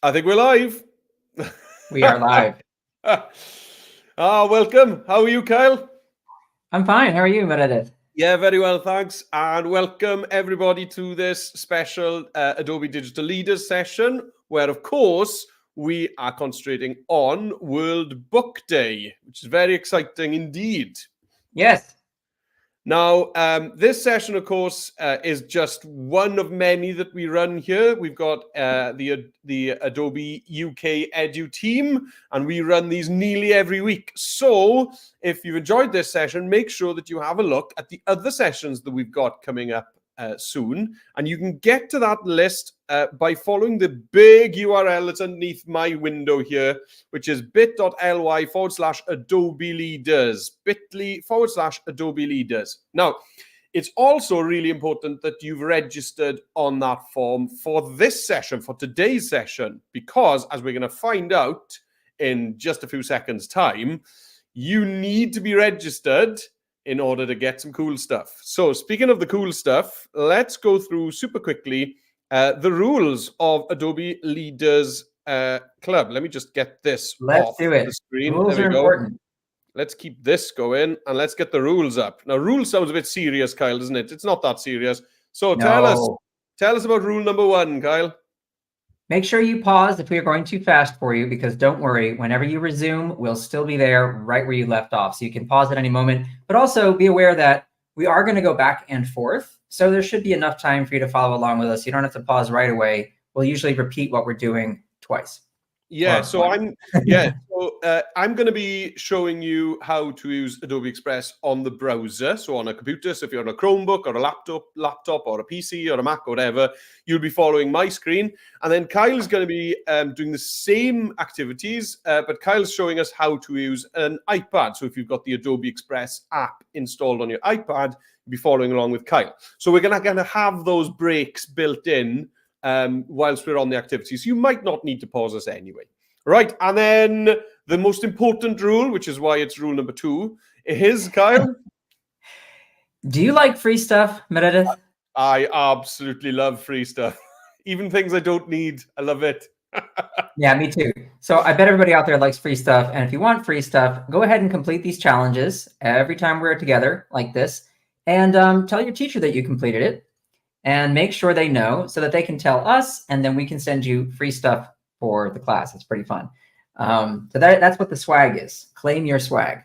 I think we're live. We are live. Welcome. How are you, Kyle? I'm fine. How are you, Meredith? Yeah, very well, thanks. And welcome everybody to this special Adobe Digital Leaders session, where, of course, we are concentrating on World Book Day, which is very exciting indeed. Yes. Now, this session, of course, is just one of many that we run here. We've got the Adobe UK Edu team, and we run these nearly every week. So if you've enjoyed this session, make sure that you have a look at the other sessions that we've got coming up soon. And you can get to that list by following the big URL that's underneath my window here, which is bit.ly/Adobe Leaders, bit.ly/Adobe Leaders. Now, it's also really important that you've registered on that form for this session, for today's session, because as we're going to find out in just a few seconds' time, you need to be registered in order to get some cool stuff. So speaking of the cool stuff, let's go through super quickly the rules of Adobe Leaders Club. Let me just get this off the screen. Rules are important. Let's keep this going and let's get the rules up. Now, rules sounds a bit serious, Kyle, doesn't it? It's not that serious. So tell us about rule number 1, Kyle. Make sure you pause if we are going too fast for you, because don't worry, whenever you resume, we'll still be there right where you left off. So you can pause at any moment, but also be aware that we are going to go back and forth. So there should be enough time for you to follow along with us. You don't have to pause right away. We'll usually repeat what we're doing twice. Yeah, so I'm going to be showing you how to use Adobe Express on the browser. So on a computer, so if you're on a Chromebook or a laptop or a PC or a Mac or whatever, you'll be following my screen. And then Kyle's going to be doing the same activities, but Kyle's showing us how to use an iPad. So if you've got the Adobe Express app installed on your iPad, you'll be following along with Kyle. So we're going to have those breaks built in whilst we're on the activities. You might not need to pause us anyway. Right, and then the most important rule, which is why it's rule number 2, is, Kyle? Do you like free stuff, Meredith? I absolutely love free stuff. Even things I don't need, I love it. Yeah, me too. So I bet everybody out there likes free stuff. And if you want free stuff, go ahead and complete these challenges every time we're together like this. And tell your teacher that you completed it. And make sure they know so that they can tell us, and then we can send you free stuff for the class. It's pretty fun. So that's what the swag is. Claim your swag.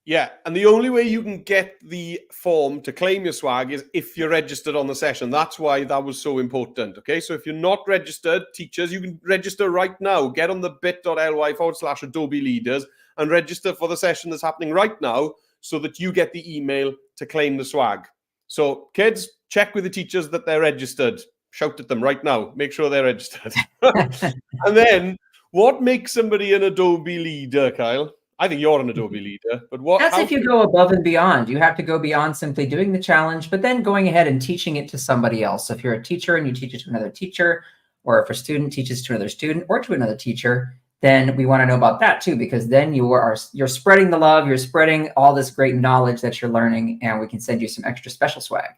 Yeah, and the only way you can get the form to claim your swag is if you're registered on the session. That's why that was so important, okay? So if you're not registered, teachers, you can register right now. Get on the bit.ly/Adobe Leaders and register for the session that's happening right now so that you get the email to claim the swag. So kids, check with the teachers that they're registered. Shout at them right now. Make sure they're registered. And then, what makes somebody an Adobe leader, Kyle? I think you're an Adobe leader, but what? That's if you go above and beyond. You have to go beyond simply doing the challenge, but then going ahead and teaching it to somebody else. So if you're a teacher and you teach it to another teacher, or if a student teaches to another student or to another teacher, then we want to know about that too, because then you're spreading the love, you're spreading all this great knowledge that you're learning, and we can send you some extra special swag.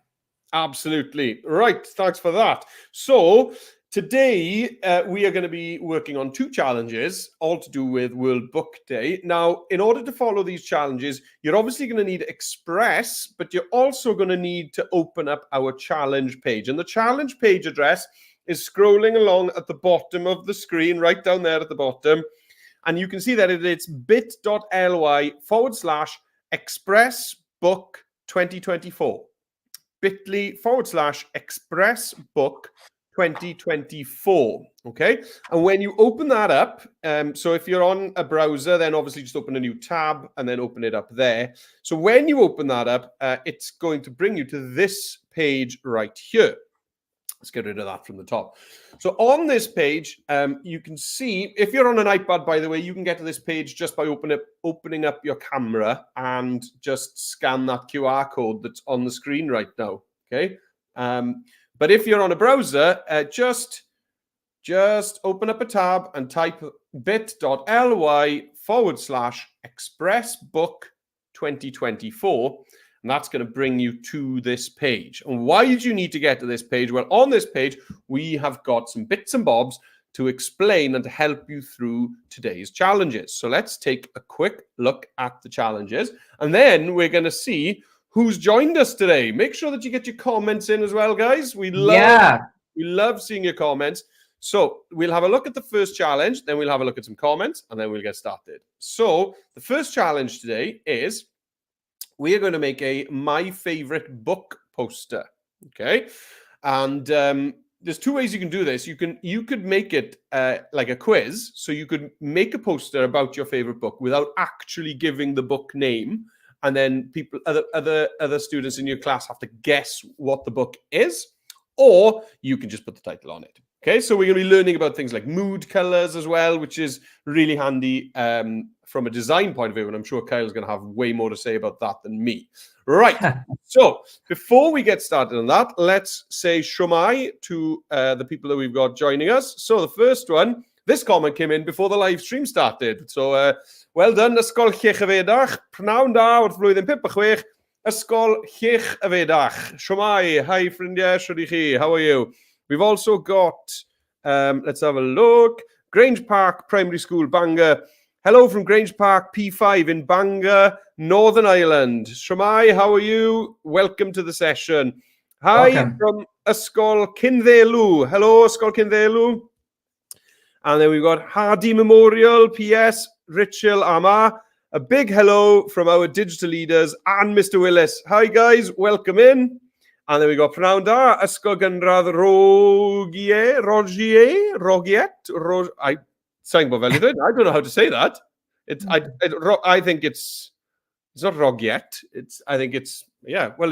Absolutely. Right. Thanks for that. So today we are going to be working on 2 challenges, all to do with World Book Day. Now, in order to follow these challenges, you're obviously going to need Express, but you're also going to need to open up our challenge page. And the challenge page address is scrolling along at the bottom of the screen, right down there at the bottom. And you can see that it's bit.ly/expressbook 2024. bit.ly/expressbook 2024. Okay. And when you open that up, so if you're on a browser, then obviously just open a new tab and then open it up there. So when you open that up, it's going to bring you to this page right here. Let's get rid of that from the top. So on this page, you can see, if you're on an iPad, by the way, you can get to this page just by opening up your camera and just scan that QR code that's on the screen right now, okay? But if you're on a browser, just open up a tab and type bit.ly/expressbook 2024. And that's going to bring you to this page. And why did you need to get to this page? Well, on this page, we have got some bits and bobs to explain and to help you through today's challenges. So let's take a quick look at the challenges, and then we're going to see who's joined us today. Make sure that you get your comments in as well, guys. We love seeing your comments. So we'll have a look at the first challenge, then we'll have a look at some comments, and then we'll get started. So the first challenge today is we are going to make a my favorite book poster. Okay, and there's two ways you can do this. You could make it like a quiz, so you could make a poster about your favorite book without actually giving the book name, and then other students in your class have to guess what the book is, or you can just put the title on it. Okay, so we're going to be learning about things like mood colors as well, which is really handy from a design point of view, and I'm sure Kyle's going to have way more to say about that than me. Right, so before we get started on that, let's say Shomai to the people that we've got joining us. So the first one, this comment came in before the live stream started. So well done, Ysgol Llech y Fedach. Pnawn da wrth flwyddyn 56, Ysgol Llech y Fedach. Shomai, hi ffrindiau, shwd I chi, how are you? We've also got, let's have a look, Grange Park Primary School, Bangor. Hello from Grange Park P5 in Bangor, Northern Ireland. Shomai, how are you? Welcome to the session. Hi from Ysgol Cynddelw. Hello, Ysgol Cynddelw. And then we've got Hardy Memorial, PS, Richel Ama. A big hello from our digital leaders and Mr. Willis. Hi guys, welcome in. And then we got Pnawn da, Ysgol Gynradd Rogiet. I don't know how to say that. I think it's not Rogiet. I think it's, yeah, well,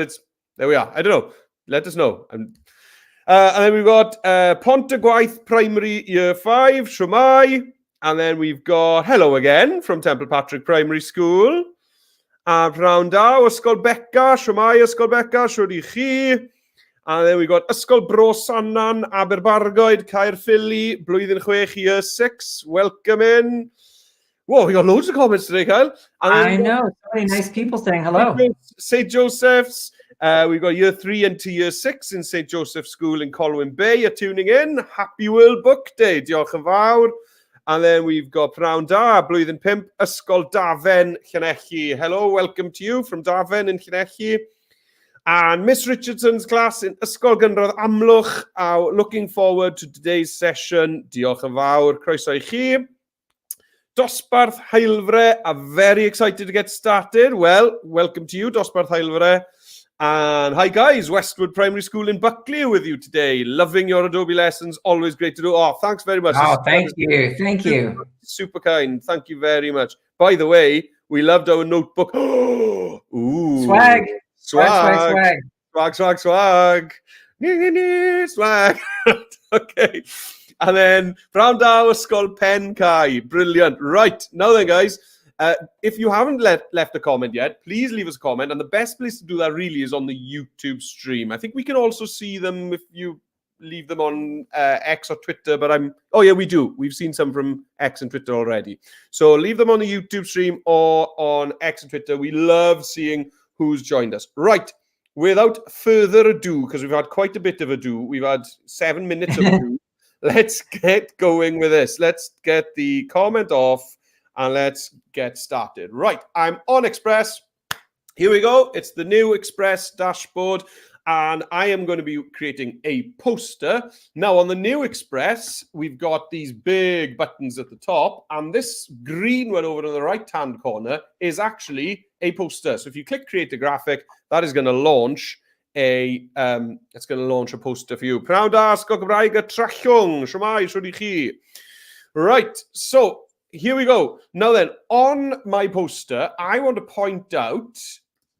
there we are. I don't know. Let us know. And then we've got Pontegwaith Primary Year 5, Shomai. And then we've got hello again from Temple Patrick Primary School. Pnawn da, Ysgol Beca, Shomai, Ysgol Beca, shwd I chi. And then we've got Ysgol Bro Sannan, Aberbargoed, Caerphilly, blwyddyn 6, Year 6. Welcome in. Whoa, we got loads of comments today, Kyle. And I know, so many nice people saying hello. St. Joseph's. We've got Year 3 into Year 6 in St. Joseph's School in Colwyn Bay. You're tuning in. Happy World Book Day. Diolch yn fawr. And then we've got Pnawn da, blwyddyn 5, Ysgol Dafen, Llanelli. Hello, welcome to you from Dafen in Llanelli. And Miss Richardson's class in Ysgol Gynradd Amlwch. Looking forward to today's session. Diolch yn fawr. Croeso I chi. Dosbarth Heilfre are very excited to get started. Well, welcome to you, Dosbarth Heilfre. And hi guys, Westwood Primary School in Buckley with you today. Loving your Adobe lessons. Always great to do. Oh, thanks very much. Oh, thank you. Thank you. Super kind. Thank you very much. By the way, we loved our notebook. Ooh. Swag. Swag. Swag. Swag. Okay. And then Pnawn da, Ysgol Pen Cai. Brilliant. Right. Now then, guys. If you haven't left a comment yet, please leave us a comment. And the best place to do that really is on the YouTube stream. I think we can also see them if you leave them on X or Twitter. But oh yeah, we do. We've seen some from X and Twitter already. So leave them on the YouTube stream or on X and Twitter. We love seeing who's joined us. Right. Without further ado, because we've had quite a bit of ado. We've had 7 minutes of ado. Let's get going with this. Let's get the comment off. And let's get started. Right, I'm on Express. Here we go. It's the new Express dashboard. And I am going to be creating a poster. Now, on the new Express, we've got these big buttons at the top. And this green one over to the right-hand corner is actually a poster. So if you click Create a Graphic, that is going to launch a poster for you. Pnawn da, Ysgol Gymraeg y Trallwng. Shwmai, shwd I chi. Right, so here we go. Now then, on my poster, I want to point out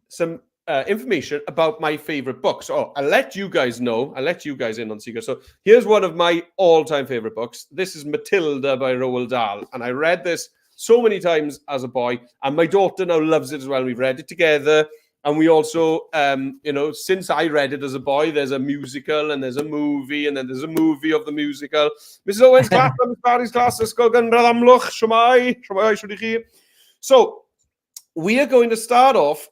some information about my favorite books. So I'll let you guys know. I'll let you guys in on secret. So here's one of my all-time favorite books. This is Matilda by Roald Dahl. And I read this so many times as a boy. And my daughter now loves it as well. We've read it together. And we also, since I read it as a boy, there's a musical and there's a movie and then there's a movie of the musical. Mrs. Owen's class, Mrs. Barry's class, Ysgol Gynradd Amlwch, Shwmai, shwd I chi. So we are going to start off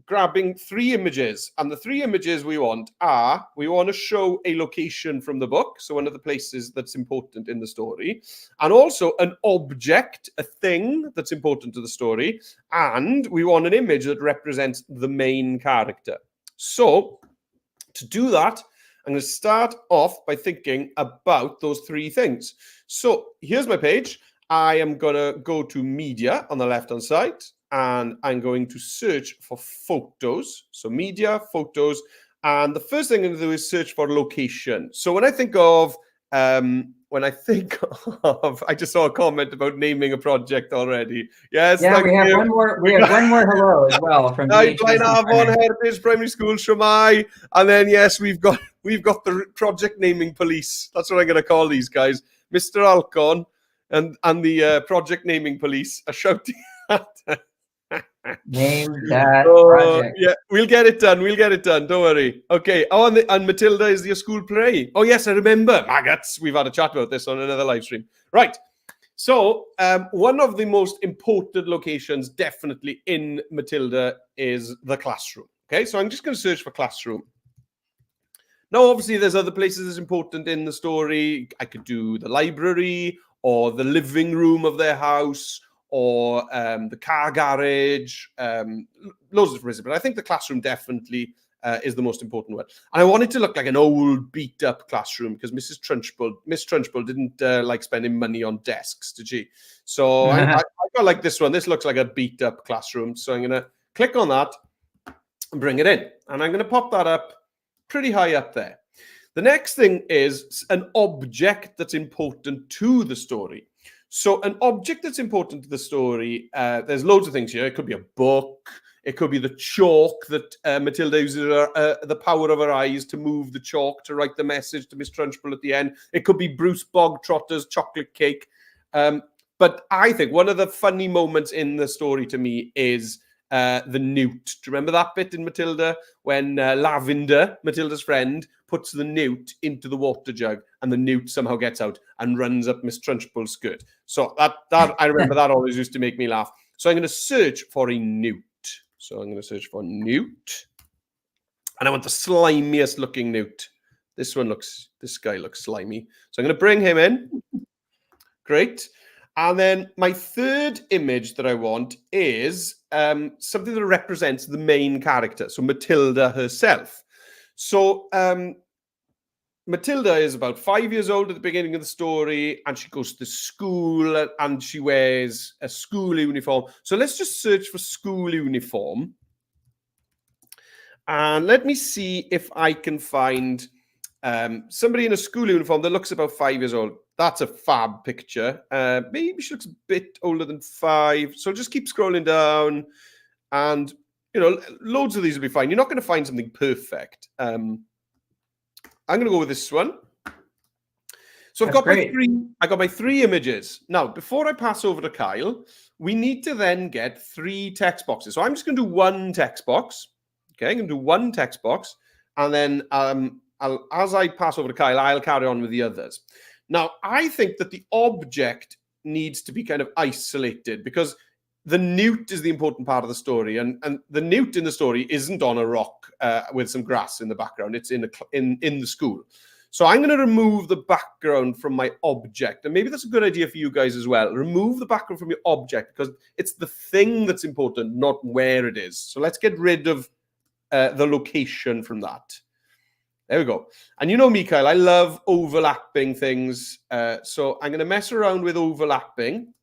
grabbing 3 images, and the 3 images we want to show a location from the book, so one of the places that's important in the story, and also an object, a thing that's important to the story, and we want an image that represents the main character. So to do that, I'm going to start off by thinking about those 3 things. So here's my page. I am going to go to media on the left-hand side, and I'm going to search for photos. So media, photos. And the first thing I'm going to do is search for location. So when I think of, I just saw a comment about naming a project already. Yes. Yeah, we have one more. We have one more hello as well from Avon Heritage Primary School, Shomai. And then yes, we've got the project naming police. That's what I'm going to call these guys, Mr. Alcon and the project naming police are shouting at. Name that project. Yeah, we'll get it done. Don't worry. Okay. Oh, and Matilda is your school play. Oh, yes, I remember. Maggots. We've had a chat about this on another live stream. Right. So one of the most important locations definitely in Matilda is the classroom. Okay, so I'm just going to search for classroom. Now, obviously, there's other places that's important in the story. I could do the library or the living room of their house, or the car garage, loads of different places. But I think the classroom definitely is the most important one. And I want it to look like an old, beat-up classroom, because Miss Trunchbull didn't like spending money on desks, did she? So I got like this one. This looks like a beat-up classroom. So I'm going to click on that and bring it in. And I'm going to pop that up pretty high up there. The next thing is an object that's important to the story. So an object that's important to the story, there's loads of things here. It could be a book. It could be the chalk that Matilda uses the power of her eyes to move the chalk to write the message to Miss Trunchbull at the end. It could be Bruce Bogtrotter's chocolate cake. But I think one of the funny moments in the story to me is the newt. Do you remember that bit in Matilda when Lavender, Matilda's friend, puts the newt into the water jug and the newt somehow gets out and runs up Miss Trunchbull's skirt? So that I remember that always used to make me laugh. So I'm going to search for a newt. So I'm going to search for newt, and I want the slimiest looking newt. This guy looks slimy. So I'm going to bring him in. Great. And then my third image that I want is something that represents the main character, so Matilda herself. So Matilda is about 5 years old at the beginning of the story, and she goes to school and she wears a school uniform. So let's just search for school uniform. And let me see if I can find somebody in a school uniform that looks about 5 years old. That's a fab picture. Maybe she looks a bit older than 5. So just keep scrolling down, and loads of these will be fine. You're not going to find something perfect. I'm going to go with this one. So I've got my 3 images. Now, before I pass over to Kyle, we need to then get 3 text boxes. So I'm just going to do 1 text box. Okay, I'm going to do 1 text box, and then as I pass over to Kyle, I'll carry on with the others. Now, I think that the object needs to be kind of isolated, because the newt is the important part of the story, and the newt in the story isn't on a rock with some grass in the background. It's in the school. So I'm going to remove the background from my object, and maybe that's a good idea for you guys as well. Remove the background from your object, because it's the thing that's important, not where it is. So let's get rid of the location from that. There we go. And you know me, Kyle, I love overlapping things. So I'm going to mess around with overlapping.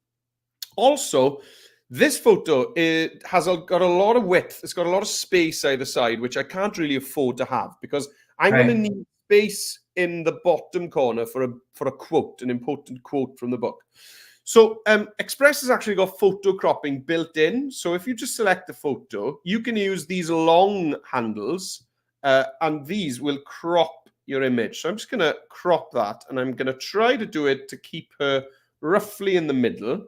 Also, this photo, it has got a lot of width. It's got a lot of space either side, which I can't really afford to have, because I'm going to need space in the bottom corner for a quote, an important quote from the book. So Express has actually got photo cropping built in. So if you just select the photo, you can use these long handles, and these will crop your image. So I'm just going to crop that, and I'm going to try to do it to keep her roughly in the middle.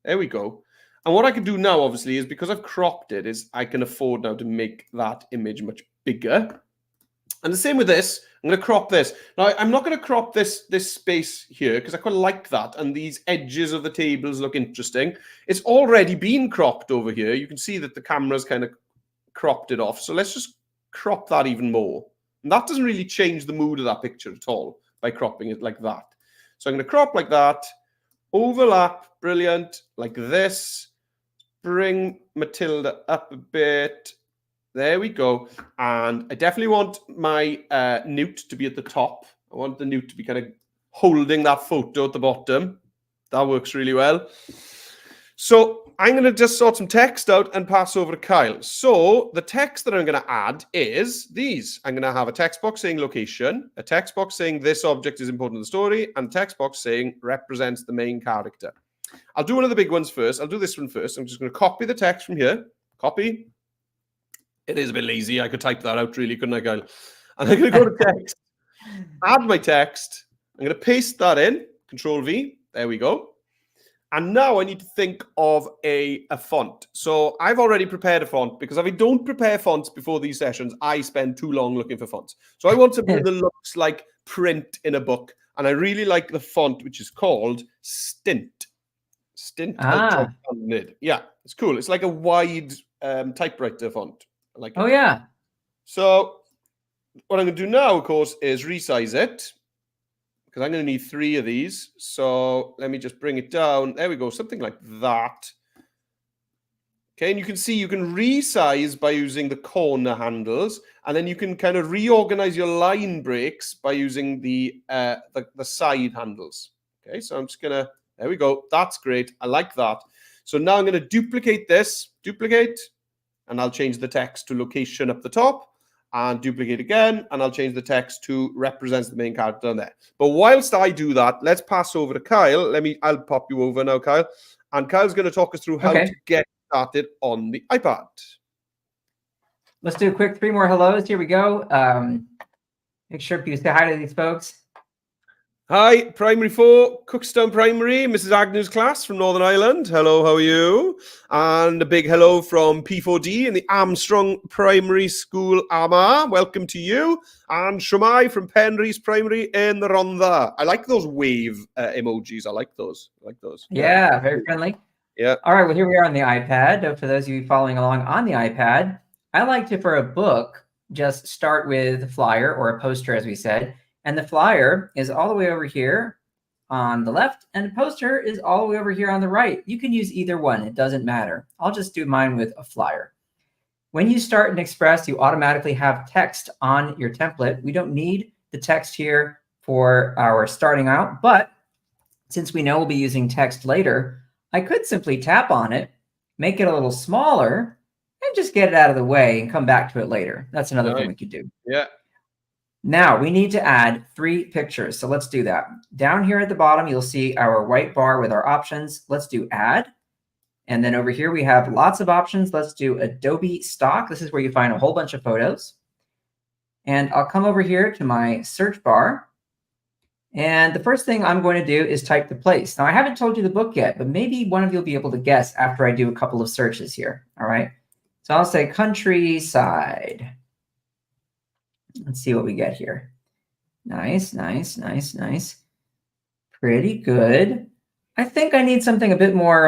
There we go. And what I can do now, obviously, is because I've cropped it, is I can afford now to make that image much bigger. And the same with this. I'm going to crop this. Now, I'm not going to crop this space here, because I quite like that. And these edges of the tables look interesting. It's already been cropped over here. You can see that the camera's kind of cropped it off. So let's just crop that even more. And that doesn't really change the mood of that picture at all by cropping it like that. So I'm going to crop like that, overlap, brilliant, like this, bring Matilda up a bit. There we go. And I definitely want my newt to be at the top. I want the newt to be kind of holding that photo at the bottom. That works really well. So I'm going to just sort some text out and pass over to Kyle. So the text that I'm going to add is these. I'm going to have a text box saying location, a text box saying this object is important to the story, and a text box saying represents the main character. I'll do one of the big ones first. I'll do this one first. I'm just going to copy the text from here. Copy. It is a bit lazy. I could type that out really, couldn't I, Kyle? And I'm going to go to text, add my text. I'm going to paste that in, Control V. There we go. And now I need to think of a font. So I've already prepared a font because if I don't prepare fonts before these sessions, I spend too long looking for fonts. So I want something that looks like print in a book. And I really like the font, which is called Stint. Stint. Ah. Yeah, it's cool. It's like a wide typewriter font. I like it. Oh, yeah. So what I'm going to do now, of course, is resize it, because I'm going to need 3 of these. So let me just bring it down. There we go, something like that. Okay, and you can see you can resize by using the corner handles, and then you can kind of reorganize your line breaks by using the side handles. Okay, so I'm just going to, there we go. That's great. I like that. So now I'm going to duplicate this, and I'll change the text to location up the top. And duplicate again, and I'll change the text to represents the main character on there. But whilst I do that, let's pass over to Kyle. I'll pop you over now, Kyle. And Kyle's going to talk us through how to get started on the iPad. Let's do a quick 3 more hellos. Here we go. Make sure you say hi to these folks. Hi, Primary 4, Cookstown Primary, Mrs. Agnew's class from Northern Ireland. Hello, how are you? And a big hello from P4D in the Armstrong Primary School, Armagh. Welcome to you. And Shomai from Penrys Primary in the Rhondda. I like those wave emojis. I like those. Yeah, very friendly. Yeah. All right, well, here we are on the iPad. For those of you following along on the iPad, I like to, for a book, just start with a flyer or a poster, as we said. And the flyer is all the way over here on the left, and the poster is all the way over here on the right. You can use either one. It doesn't matter. I'll just do mine with a flyer. When you start in Express, you automatically have text on your template. We don't need the text here for our starting out, but since we know we'll be using text later, I could simply tap on it, make it a little smaller, and just get it out of the way and come back to it later. That's another thing we could do. Yeah. Now we need to add 3 pictures. So let's do that. Down here at the bottom, you'll see our white bar with our options. Let's do add. And then over here, we have lots of options. Let's do Adobe stock. This is where you find a whole bunch of photos. And I'll come over here to my search bar. And the first thing I'm going to do is type the place. Now I haven't told you the book yet, but maybe one of you will be able to guess after I do a couple of searches here. All right. So I'll say countryside. Let's see what we get here. Nice. Pretty good. I think I need something a bit more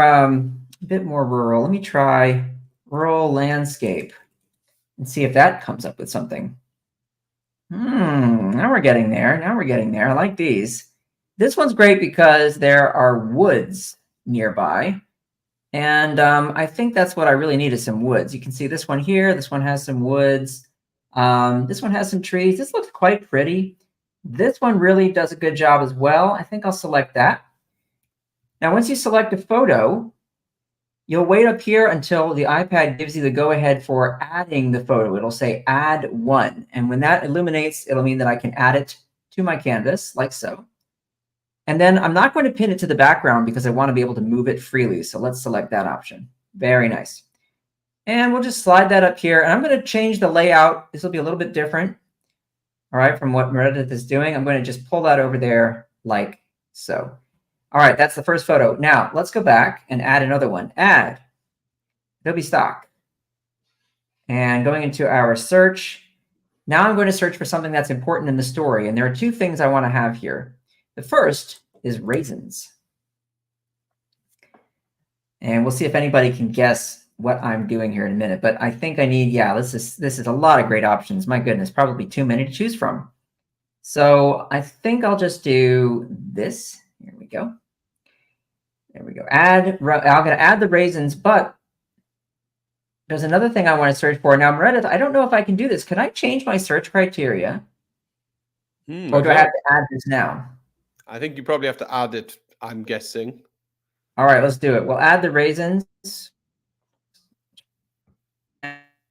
rural. Let me try rural landscape and see if that comes up with something. Now we're getting there. I like these. This one's great because there are woods nearby. And I think that's what I really need is some woods. You can see this one here. This one has some woods. This one has some trees. This looks quite pretty. This one really does a good job as well. I think I'll select that. Now, once you select a photo, you'll wait up here until the iPad gives you the go-ahead for adding the photo. It'll say add one. And when that illuminates, it'll mean that I can add it to my canvas like so. And then I'm not going to pin it to the background because I want to be able to move it freely. So let's select that option. Very nice. And we'll just slide that up here. And I'm going to change the layout. This will be a little bit different, all right, from what Meredith is doing. I'm going to just pull that over there like so. All right, that's the first photo. Now, let's go back and add another one. Add Adobe stock. And going into our search, now I'm going to search for something that's important in the story. And there are 2 things I want to have here. The first is raisins. And we'll see if anybody can guess what I'm doing here in a minute, but I think I need, yeah, this is a lot of great options. My goodness, probably too many to choose from. So I think I'll just do this. Here we go. There we go. I'm going to add the raisins, but there's another thing I want to search for. Now, Meredith, I don't know if I can do this. Can I change my search criteria? Or do I have to add this now? I think you probably have to add it, I'm guessing. All right, let's do it. We'll add the raisins.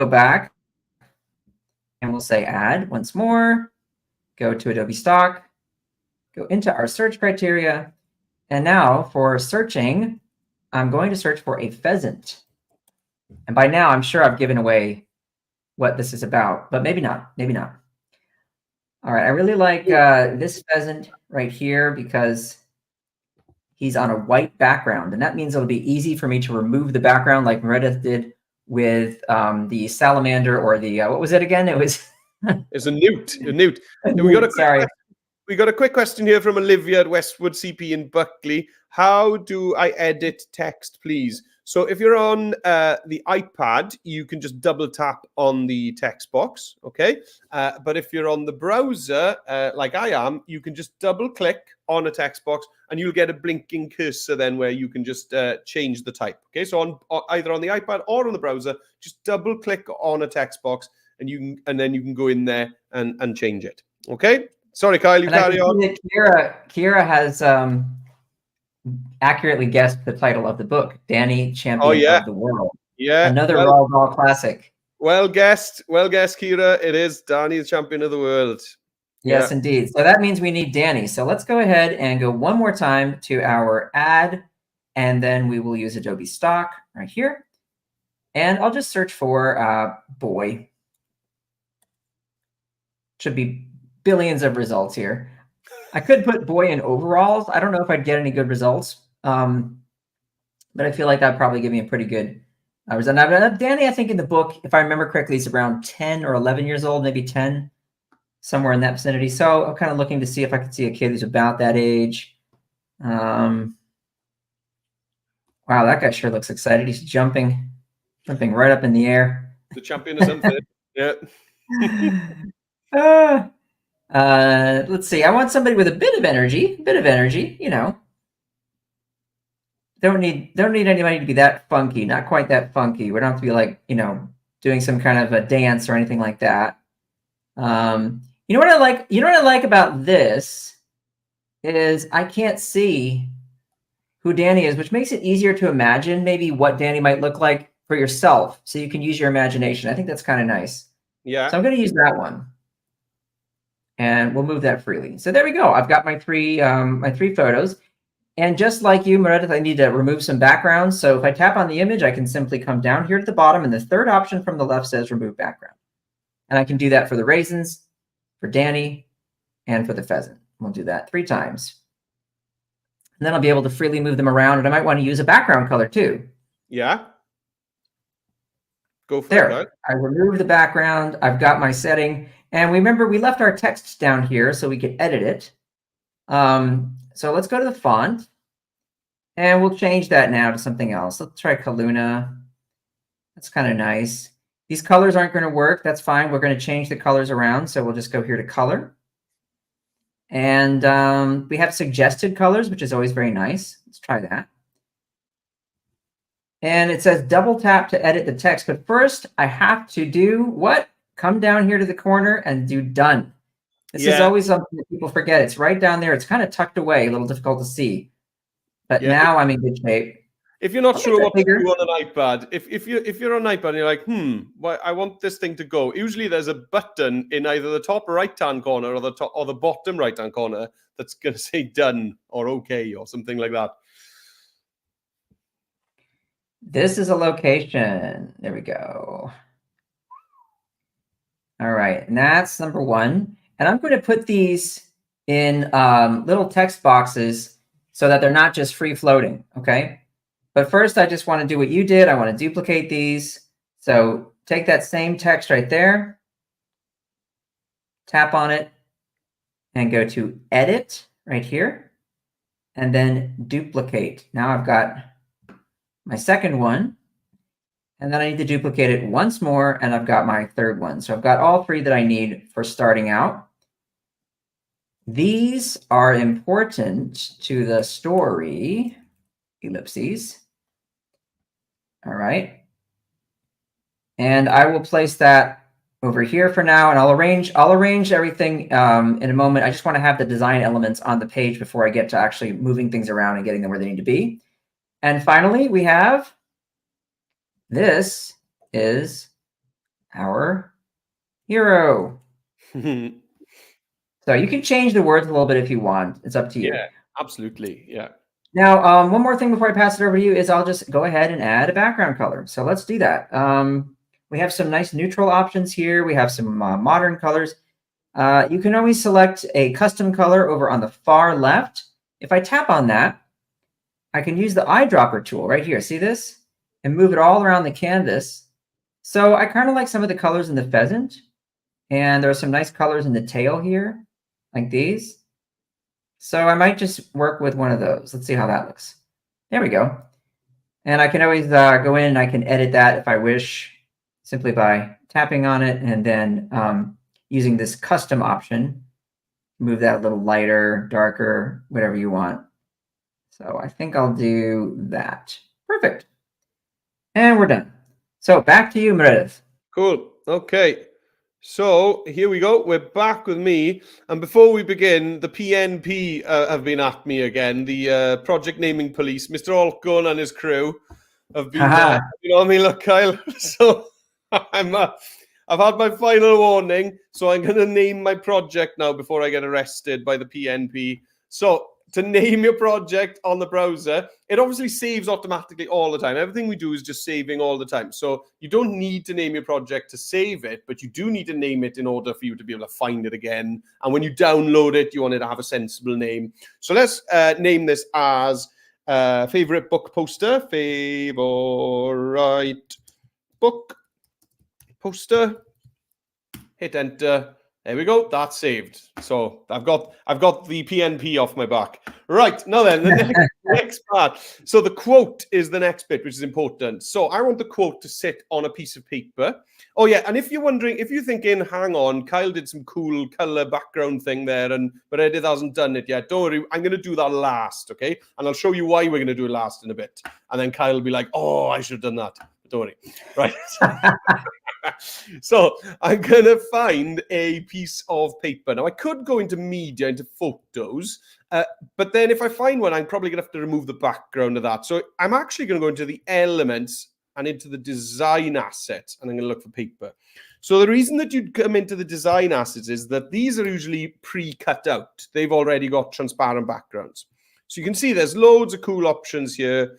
Go back. And we'll say add once more. Go to Adobe Stock. Go into our search criteria. And now for searching, I'm going to search for a pheasant. And by now, I'm sure I've given away what this is about, but maybe not. Maybe not. All right, I really like this pheasant right here because he's on a white background, and that means it'll be easy for me to remove the background like Meredith did with the salamander or the, what was it again? It was... It's a newt. A newt. Sorry. We got a quick question here from Olivia at Westwood CP in Buckley. How do I edit text, please? So if you're on the iPad, you can just double tap on the text box, okay? But if you're on the browser, like I am, you can just double click on a text box and you'll get a blinking cursor then where you can just change the type, okay? So either on the iPad or on the browser, just double click on a text box and then you can go in there and change it, okay? Sorry, Kyle, you carry on. Kira has accurately guessed the title of the book, Danny, Champion of the World. Yeah. Another Roald Dahl classic. Well guessed, Kira. It is Danny, the Champion of the World. Yes, indeed. So that means we need Danny. So let's go ahead and go one more time to our ad, and then we will use Adobe Stock right here. And I'll just search for boy. Should be billions of results here. I could put boy in overalls. I don't know if I'd get any good results, but I feel like that'd probably give me a pretty good result. Now, Danny, I think in the book, if I remember correctly, is around 10 or 11 years old, maybe 10, somewhere in that vicinity. So I'm kind of looking to see if I can see a kid who's about that age. Wow, that guy sure looks excited. He's jumping right up in the air. The champion of something. Yeah. Let's see. I want somebody with a bit of energy, you know. Don't need anybody to be that funky, not quite that funky. We don't have to be like, you know, doing some kind of a dance or anything like that. You know what I like? You know what I like about this is I can't see who Danny is, which makes it easier to imagine maybe what Danny might look like for yourself. So you can use your imagination. I think that's kind of nice. Yeah. So I'm going to use that one. And we'll move that freely. So there we go. I've got my three photos. And just like you, Meredith, I need to remove some backgrounds. So if I tap on the image, I can simply come down here to the bottom, and the third option from the left says remove background. And I can do that for the raisins, for Danny, and for the pheasant. We'll do that 3 times. And then I'll be able to freely move them around, and I might want to use a background color too. Yeah. Go for there. it. I remove the background. I've got my setting. And remember, we left our text down here so we could edit it. So let's go to the font. And we'll change that now to something else. Let's try Kaluna. That's kind of nice. These colors aren't going to work. That's fine. We're going to change the colors around. So we'll just go here to color. And we have suggested colors, which is always very nice. Let's try that. And it says double tap to edit the text. But first, I have to do what? Come down here to the corner and do done. This is always something that people forget. It's right down there. It's kind of tucked away, a little difficult to see. But now I'm in good shape. If you're not sure what to do on an iPad, if you're on an iPad and you're like, well, I want this thing to go. Usually there's a button in either the top right-hand corner or the bottom right-hand corner that's going to say done or okay or something like that. This is a location. There we go. All right, and that's number 1. And I'm going to put these in little text boxes so that they're not just free floating, okay? But first, I just want to do what you did. I want to duplicate these. So take that same text right there, tap on it, and go to Edit right here, and then Duplicate. Now I've got my second one. And then I need to duplicate it once more, and I've got my third one. So I've got all 3 that I need for starting out. These are important to the story, ellipses. All right. And I will place that over here for now, and I'll arrange everything in a moment. I just want to have the design elements on the page before I get to actually moving things around and getting them where they need to be. And finally, we have this is our hero. So you can change the words a little bit if you want. It's up to you. Yeah, absolutely. Yeah. Now, one more thing before I pass it over to you is I'll just go ahead and add a background color. So let's do that. We have some nice neutral options here. We have some modern colors. You can always select a custom color over on the far left. If I tap on that, I can use the eyedropper tool right here. See this? And move it all around the canvas. So I kind of like some of the colors in the pheasant. And there are some nice colors in the tail here, like these. So I might just work with one of those. Let's see how that looks. There we go. And I can always go in and I can edit that if I wish, simply by tapping on it and then using this custom option. Move that a little lighter, darker, whatever you want. So I think I'll do that. Perfect. And we're done. So back to you, Meredith. Cool. Okay. So here we go. We're back with me. And before we begin, the PNP have been at me again. The Project Naming Police, Mr. Alcon and his crew have been, you know what I mean? Look, Kyle. So I've had my final warning. So I'm going to name my project now before I get arrested by the PNP. So to name your project on the browser, it obviously saves automatically all the time. Everything we do is just saving all the time. So you don't need to name your project to save it, but you do need to name it in order for you to be able to find it again. And when you download it, you want it to have a sensible name. So let's name this as favorite book poster. Favorite book poster. Hit enter. There we go. That's saved. So I've got the PNP off my back. Right, now then, the next part. So the quote is the next bit, which is important. So I want the quote to sit on a piece of paper. Oh yeah, and if you're wondering, if you're thinking, hang on, Kyle did some cool color background thing there, but Edith hasn't done it yet. Don't worry, I'm going to do that last, okay? And I'll show you why we're going to do it last in a bit. And then Kyle will be like, oh, I should have done that. But don't worry. Right. So I'm going to find a piece of paper. Now, I could go into media, into photos, but then if I find one, I'm probably going to have to remove the background of that. So I'm actually going to go into the elements and into the design assets, and I'm going to look for paper. So the reason that you'd come into the design assets is that these are usually pre-cut out. They've already got transparent backgrounds. So you can see there's loads of cool options here.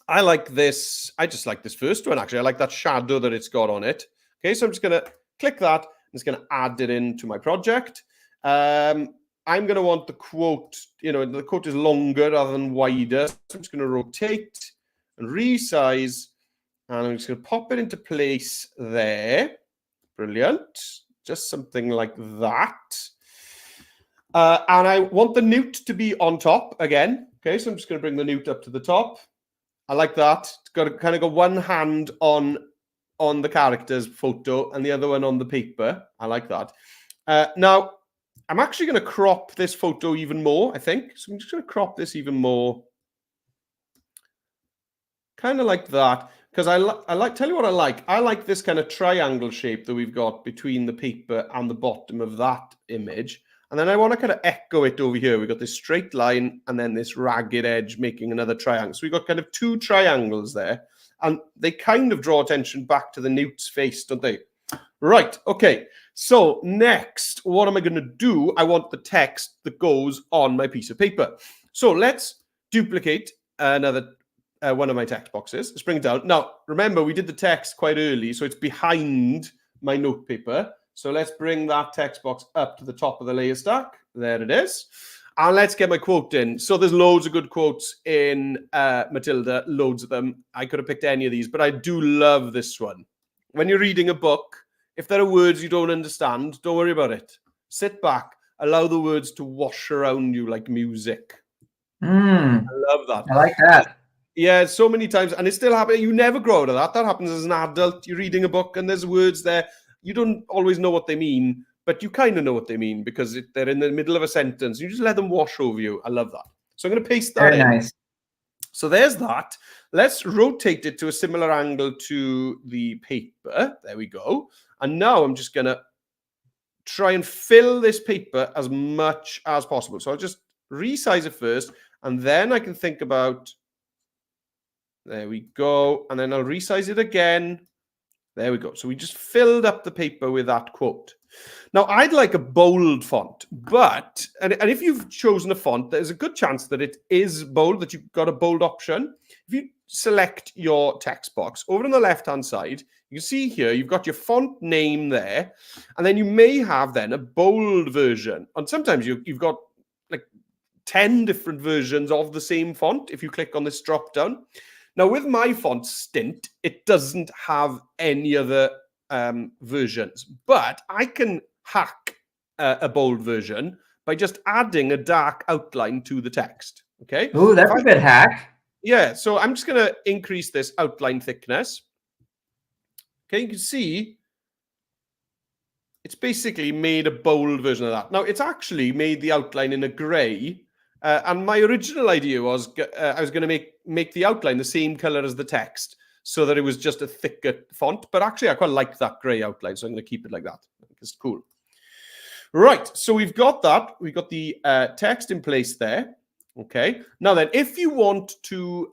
I like this. I just like this first one, actually. I like that shadow that it's got on it. Okay, so I'm just going to click that. I'm just going to add it into my project. I'm going to want the quote, the quote is longer rather than wider. So I'm just going to rotate and resize. And I'm just going to pop it into place there. Brilliant. Just something like that. And I want the newt to be on top again. Okay, so I'm just going to bring the newt up to the top. I like that. It's got to kind of go one hand on the character's photo and the other one on the paper. I like that. Now, I'm actually going to crop this photo even more, I think. So I'm just going to crop this even more. Kind of like that. Because tell you what I like. I like this kind of triangle shape that we've got between the paper and the bottom of that image. And then I want to kind of echo it over here. We've got this straight line and then this ragged edge making another triangle. So we've got kind of two triangles there. And they kind of draw attention back to the newt's face, don't they? Right, okay. So next, what am I going to do? I want the text that goes on my piece of paper. So let's duplicate another one of my text boxes. Let's bring it down. Now, remember, we did the text quite early, so it's behind my note paper. So let's bring that text box up to the top of the layer stack. There it is. And let's get my quote in. So there's loads of good quotes in Matilda, loads of them. I could have picked any of these, but I do love this one. When you're reading a book, if there are words you don't understand, don't worry about it. Sit back, allow the words to wash around you like music. I love that. I like that. Yeah, so many times, and it's still happening. You never grow out of that. That happens as an adult. You're reading a book, and there's words there. You don't always know what they mean, but you kind of know what they mean because they're in the middle of a sentence. You just let them wash over you. I love that. So I'm going to paste that Very in. nice. So there's that. Let's rotate it to a similar angle to the paper. There we go. And now I'm just going to try and fill this paper as much as possible. So I'll just resize it first, and then I can think about... There we go. And then I'll resize it again. There we go. So we just filled up the paper with that quote. Now, I'd like a bold font, but, and if you've chosen a font, there's a good chance that it is bold, that you've got a bold option. If you select your text box, over on the left-hand side, you can see here, you've got your font name there, and then you may have then a bold version. And sometimes you've got like 10 different versions of the same font if you click on this drop-down. Now, with my font Stint, it doesn't have any other versions, but I can hack a bold version by just adding a dark outline to the text. Okay. Ooh, that's a good hack. Yeah. So I'm just going to increase this outline thickness. Okay. You can see it's basically made a bold version of that. Now, it's actually made the outline in a gray. And my original idea was I was going to make the outline the same color as the text so that it was just a thicker font. But actually, I quite like that gray outline, so I'm going to keep it like that. It's cool. Right, so we've got that. We've got the text in place there. Okay. Now then, if you want to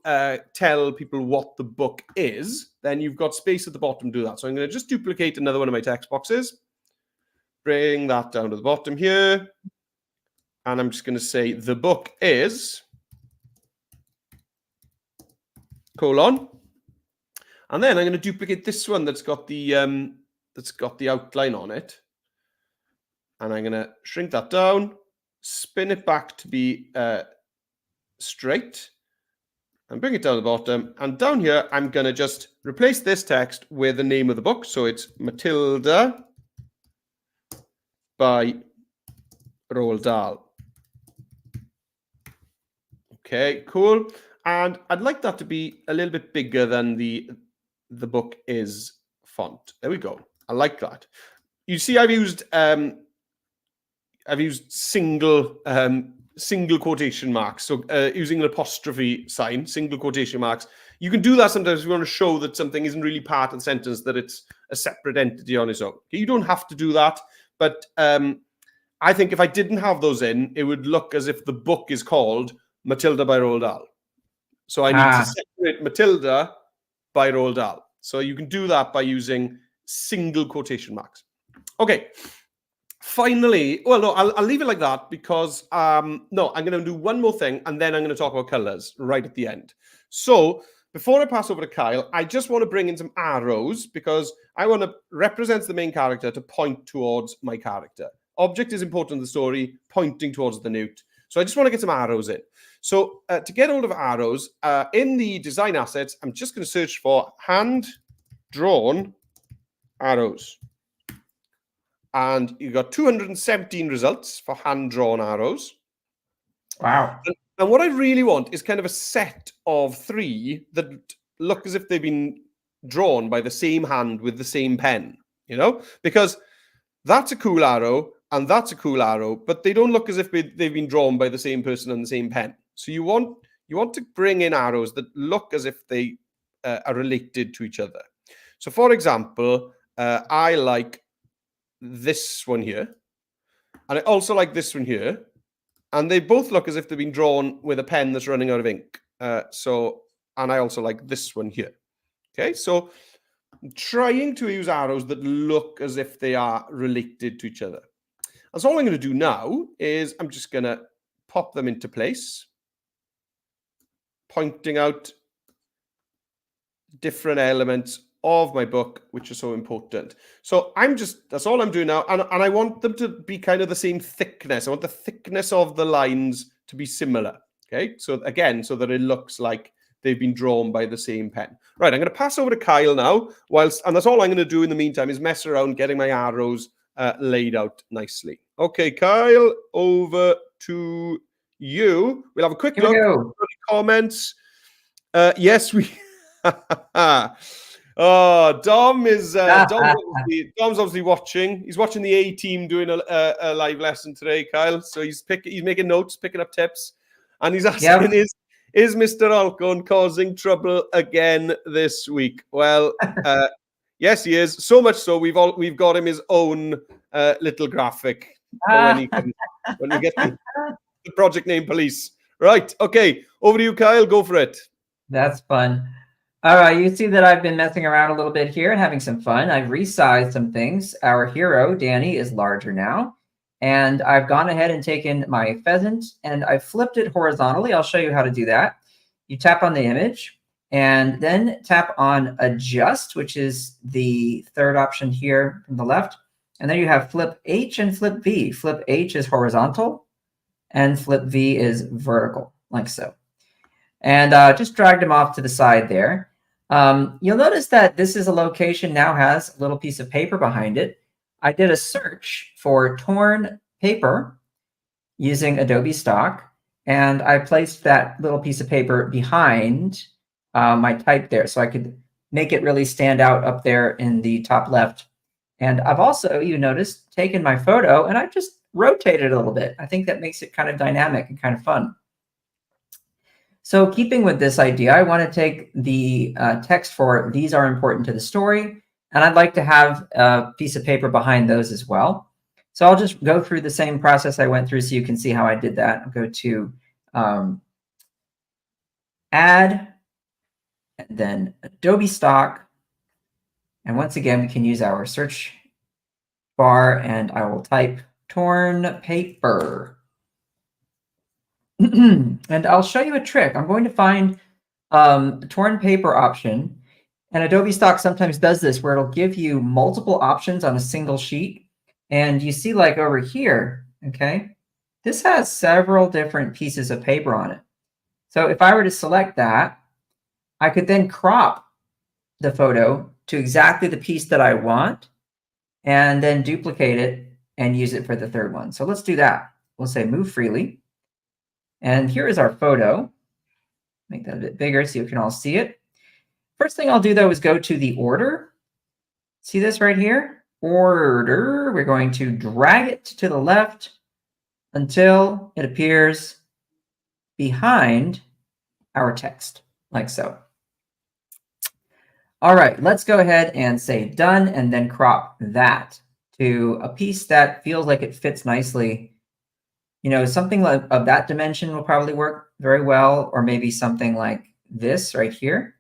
tell people what the book is, then you've got space at the bottom to do that. So I'm going to just duplicate another one of my text boxes. Bring that down to the bottom here. And I'm just going to say the book is ... And then I'm going to duplicate this one that's got the outline on it. And I'm going to shrink that down, spin it back to be straight, and bring it down to the bottom. And down here, I'm going to just replace this text with the name of the book. So it's Matilda by Roald Dahl. Okay, cool. And I'd like that to be a little bit bigger than the book is font. There we go. I like that. You see, I've used single quotation marks. So using an apostrophe sign, single quotation marks. You can do that sometimes if you want to show that something isn't really part of the sentence, that it's a separate entity on its own. Okay, you don't have to do that, but I think if I didn't have those in, it would look as if the book is called Matilda by Roald Dahl. So I need to separate Matilda by Roald Dahl. So you can do that by using single quotation marks. Okay. Finally, well, no, I'll leave it like that because, no, I'm going to do one more thing and then I'm going to talk about colors right at the end. So before I pass over to Kyle, I just want to bring in some arrows because I want to represent the main character to point towards my character. Object is important in the story, pointing towards the newt. So I just want to get some arrows in. So to get hold of arrows, in the design assets, I'm just going to search for hand-drawn arrows. And you got 217 results for hand-drawn arrows. Wow. And what I really want is kind of a set of 3 that look as if they've been drawn by the same hand with the same pen, you know? Because that's a cool arrow and that's a cool arrow, but they don't look as if they've been drawn by the same person and the same pen. So you want to bring in arrows that look as if they are related to each other. So for example, I like this one here, and I also like this one here, and they both look as if they've been drawn with a pen that's running out of ink. And I also like this one here. Okay, so I'm trying to use arrows that look as if they are related to each other. And so all I'm going to do now is I'm just going to pop them into place, pointing out different elements of my book, which are so important. So that's all I'm doing now. And I want them to be kind of the same thickness. I want the thickness of the lines to be similar. Okay. So again, so that it looks like they've been drawn by the same pen. Right. I'm going to pass over to Kyle now. And that's all I'm going to do in the meantime is mess around getting my arrows laid out nicely. Okay, Kyle, over to you. We'll have a quick look at the comments. Yes, we. Oh, Dom is Dom's obviously watching. He's watching the A team doing a live lesson today, Kyle. So he's making notes, picking up tips, and he's asking, is Mr. Alcon causing trouble again this week? Well, yes, he is. So much so we've got him his own little graphic for when we get the project name police. Right. Okay. Over to you, Kyle. Go for it. That's fun. All right, you see that I've been messing around a little bit here and having some fun. I've resized some things. Our hero, Danny, is larger now. And I've gone ahead and taken my pheasant and I flipped it horizontally. I'll show you how to do that. You tap on the image and then tap on adjust, which is the third option here from the left. And then you have flip H and flip V. Flip H is horizontal and flip V is vertical, like so. And just dragged them off to the side there. You'll notice that this is a location now has a little piece of paper behind it. I did a search for torn paper using Adobe stock, and I placed that little piece of paper behind my type there so I could make it really stand out up there in the top left. And I've also, you noticed, taken my photo and I've just rotated it a little bit. I think that makes it kind of dynamic and kind of fun. So keeping with this idea, I want to take the text for these are important to the story, and I'd like to have a piece of paper behind those as well. So I'll just go through the same process I went through so you can see how I did that. I'll go to Add, and then Adobe Stock. And once again, we can use our search bar, and I will type torn paper. And I'll show you a trick. I'm going to find a torn paper option. And Adobe Stock sometimes does this where it'll give you multiple options on a single sheet. And you see like over here, okay, this has several different pieces of paper on it. So if I were to select that, I could then crop the photo to exactly the piece that I want and then duplicate it and use it for the third one. So let's do that. We'll say move freely. And here is our photo. Make that a bit bigger so you can all see it. First thing I'll do, though, is go to the order. See this right here? Order. We're going to drag it to the left until it appears behind our text, like so. All right, let's go ahead and say done and then crop that to a piece that feels like it fits nicely. You know, something like of that dimension will probably work very well, or maybe something like this right here.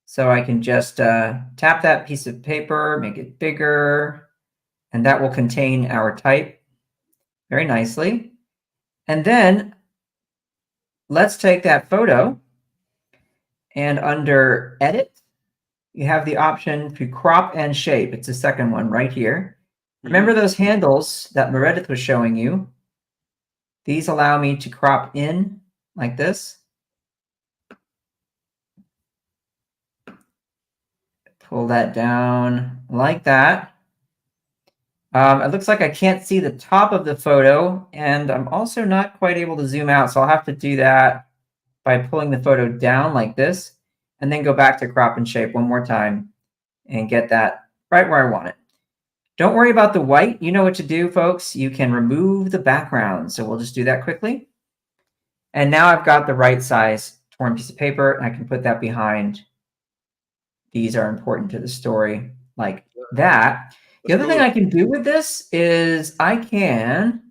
So I can just tap that piece of paper, make it bigger, and that will contain our type very nicely. And then let's take that photo, and under Edit, you have the option to crop and shape. It's the second one right here. Remember those handles that Meredith was showing you? These allow me to crop in like this. Pull that down like that. It looks like I can't see the top of the photo, and I'm also not quite able to zoom out, so I'll have to do that by pulling the photo down like this, and then go back to crop and shape one more time and get that right where I want it. Don't worry about the white. You know what to do, folks. You can remove the background. So we'll just do that quickly. And now I've got the right size torn piece of paper, and I can put that behind. These are important to the story, like that. The other thing I can do with this is I can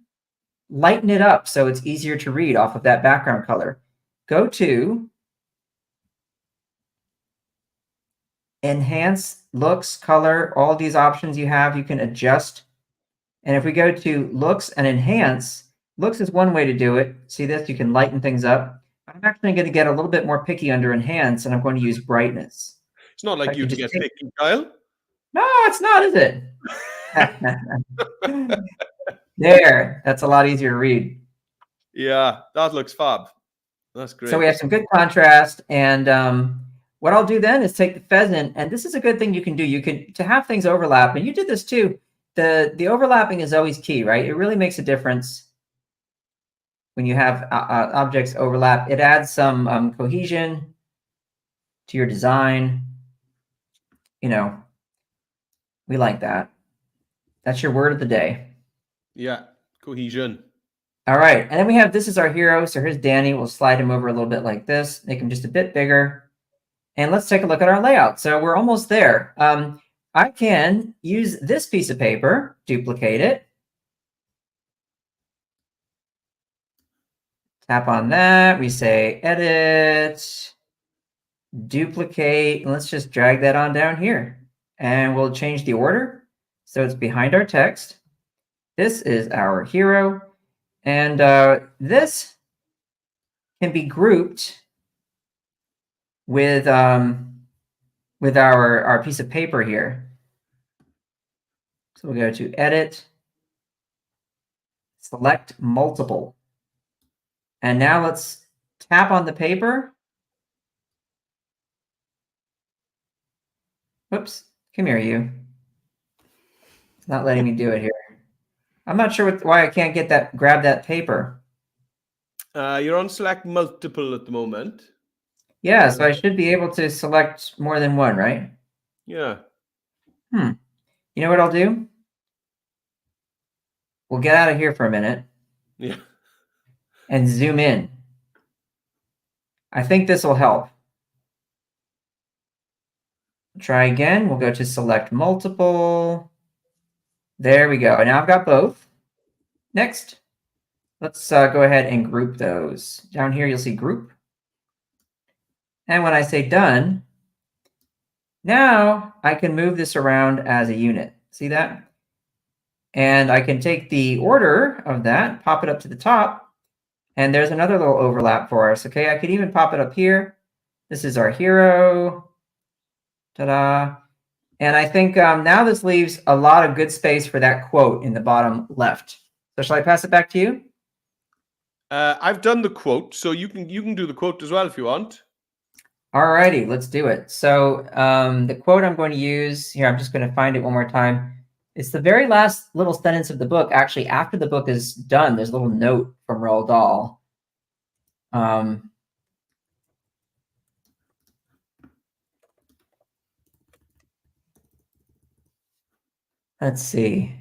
lighten it up so it's easier to read off of that background color. Go to Enhance, Looks, Color, all these options you have, you can adjust. And if we go to Looks and Enhance, Looks is one way to do it. See this? You can lighten things up. I'm actually going to get a little bit more picky under Enhance, and I'm going to use Brightness. It's not like you to get picky, Kyle. No, it's not, is it? There, that's a lot easier to read. Yeah, that looks fab. That's great. So we have some good contrast, and what I'll do then is take the pheasant, and this is a good thing you can do. You can, to have things overlap, and you did this too. The overlapping is always key, right? It really makes a difference when you have objects overlap, it adds some cohesion to your design. You know, we like that. That's your word of the day. Yeah, cohesion. All right, and then we have, this is our hero. So here's Danny. We'll slide him over a little bit like this, make him just a bit bigger. And let's take a look at our layout. So we're almost there. I can use this piece of paper, duplicate it. Tap on that. We say edit, duplicate, and let's just drag that on down here. And we'll change the order. So it's behind our text. This is our hero. And this can be grouped with our piece of paper here. So we'll go to edit, select multiple. And now let's tap on the paper. Whoops, come here, you. It's not letting me do it here. I'm not sure why I can't grab that paper. You're on select multiple at the moment. Yeah, so I should be able to select more than one, right? Yeah. You know what I'll do? We'll get out of here for a minute. Yeah. And zoom in. I think this will help. Try again. We'll go to select multiple. There we go. Now I've got both. Next, let's go ahead and group those. Down here, you'll see group. And when I say done, now I can move this around as a unit. See that? And I can take the order of that, pop it up to the top, and there's another little overlap for us. Okay, I could even pop it up here. This is our hero. Ta-da. And I think now this leaves a lot of good space for that quote in the bottom left. So shall I pass it back to you? I've done the quote, so you can do the quote as well if you want. All righty, let's do it. So the quote I'm going to use here, I'm just going to find it one more time. It's the very last little sentence of the book. Actually, after the book is done, there's a little note from Roald Dahl. Let's see.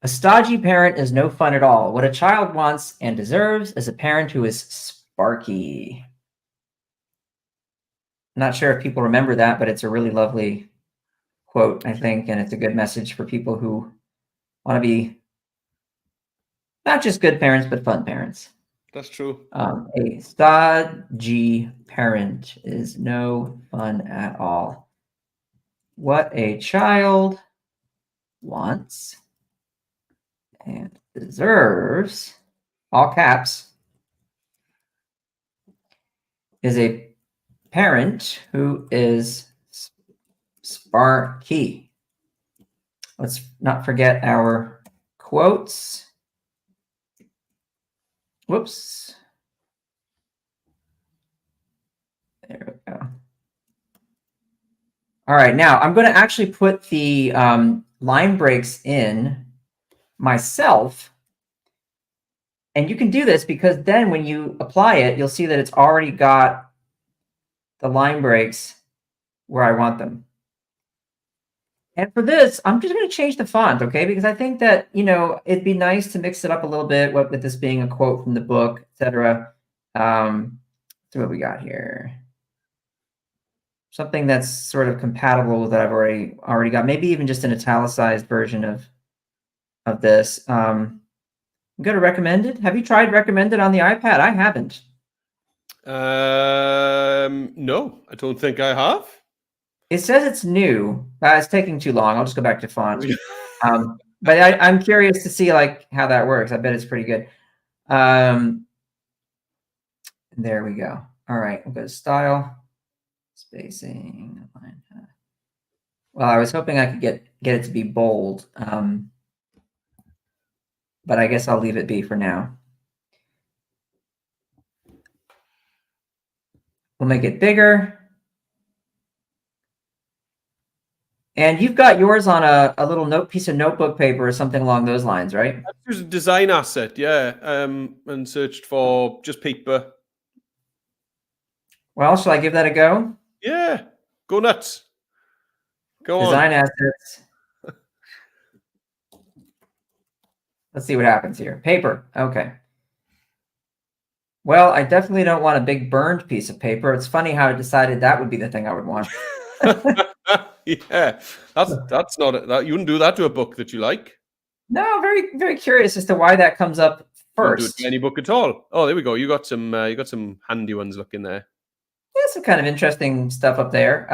A stodgy parent is no fun at all. What a child wants and deserves is a parent who is sparky. I'm not sure if people remember that, but it's a really lovely quote, I think, and it's a good message for people who want to be not just good parents, but fun parents. That's true. A stodgy parent is no fun at all. What a child wants and deserves, all caps, is a parent who is sparky. Let's not forget our quotes. Whoops. There we go. All right, now I'm going to actually put the line breaks in myself. And you can do this because then when you apply it, you'll see that it's already got the line breaks where I want them. And for this, I'm just going to change the font, okay? Because I think that, you know, it'd be nice to mix it up a little bit, what with this being a quote from the book, etc. So what we got here? Something that's sort of compatible with that I've already got. Maybe even just an italicized version of this. I'm going to recommend it. Have you tried recommended on the iPad? I haven't. No, I don't think I have. It says it's new. It's taking too long. I'll just go back to font. But I'm curious to see like how that works. I bet it's pretty good. There we go. All right, we'll go to style, spacing. Well, I was hoping I could get it to be bold, but I guess I'll leave it be for now. We'll make it bigger. And you've got yours on a little piece of notebook paper or something along those lines, right? I used a design asset, yeah, and searched for just paper. Well, shall I give that a go? Yeah, go nuts. Go Design on. assets. Let's see what happens here. Paper. Okay. Well, I definitely don't want a big burned piece of paper. It's funny how I decided that would be the thing I would want. Yeah, that's not it. You wouldn't do that to a book that you like. No, very, very curious as to why that comes up You wouldn't do it to first. any book at all. Oh, there we go. You got some handy ones looking there. Yeah, some kind of interesting stuff up there.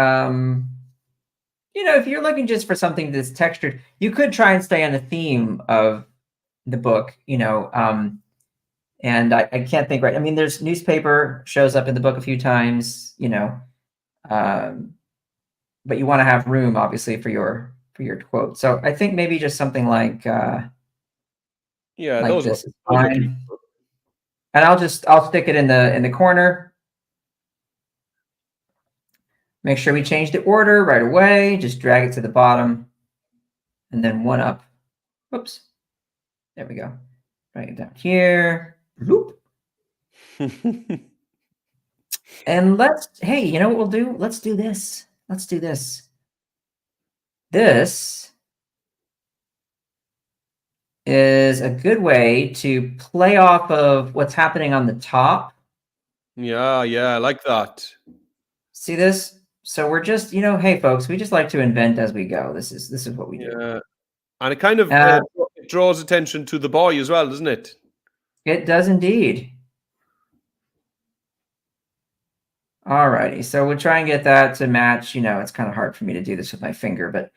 If you're looking just for something that's textured, you could try and stay on the theme of the book, and I can't think right. I mean, there's newspaper shows up in the book a few times, but you want to have room, obviously, for your quote. So I think maybe just something like Yeah, like those this is were fine. And I'll stick it in the corner. Make sure we change the order right away. Just drag it to the bottom, and then one up. Whoops. There we go. Drag it down here. Loop. And hey, you know what we'll do? Let's do this. Let's do this. This is a good way to play off of what's happening on the top. Yeah, I like that. See this? So we're just, hey folks, we just like to invent as we go. This is what we do. Yeah, and it kind of it draws attention to the boy as well, doesn't it? It does indeed. Alrighty, so we'll try and get that to match. It's kind of hard for me to do this with my finger, but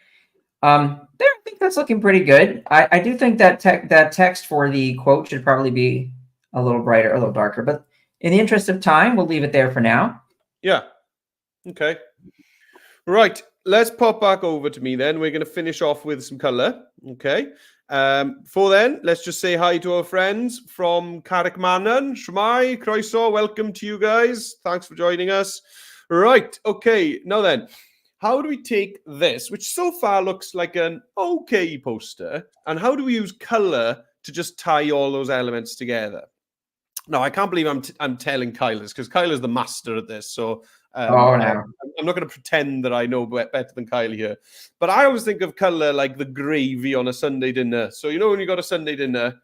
there, I think that's looking pretty good. I do think that text for the quote should probably be a little brighter, a little darker, but in the interest of time, we'll leave it there for now. Yeah. Okay. Right. Let's pop back over to me then. We're going to finish off with some color. Okay. For then, let's just say hi to our friends from Carrickmannen. Shmai, Croeso, welcome to you guys. Thanks for joining us. Right. Okay. Now then, how do we take this, which so far looks like an okay poster, and how do we use color to just tie all those elements together? Now, I can't believe I'm telling Kyle this, because Kyle is the master at this. So Oh no. I'm not going to pretend that I know better than Kyle here. But I always think of color like the gravy on a Sunday dinner. So, when you got a Sunday dinner,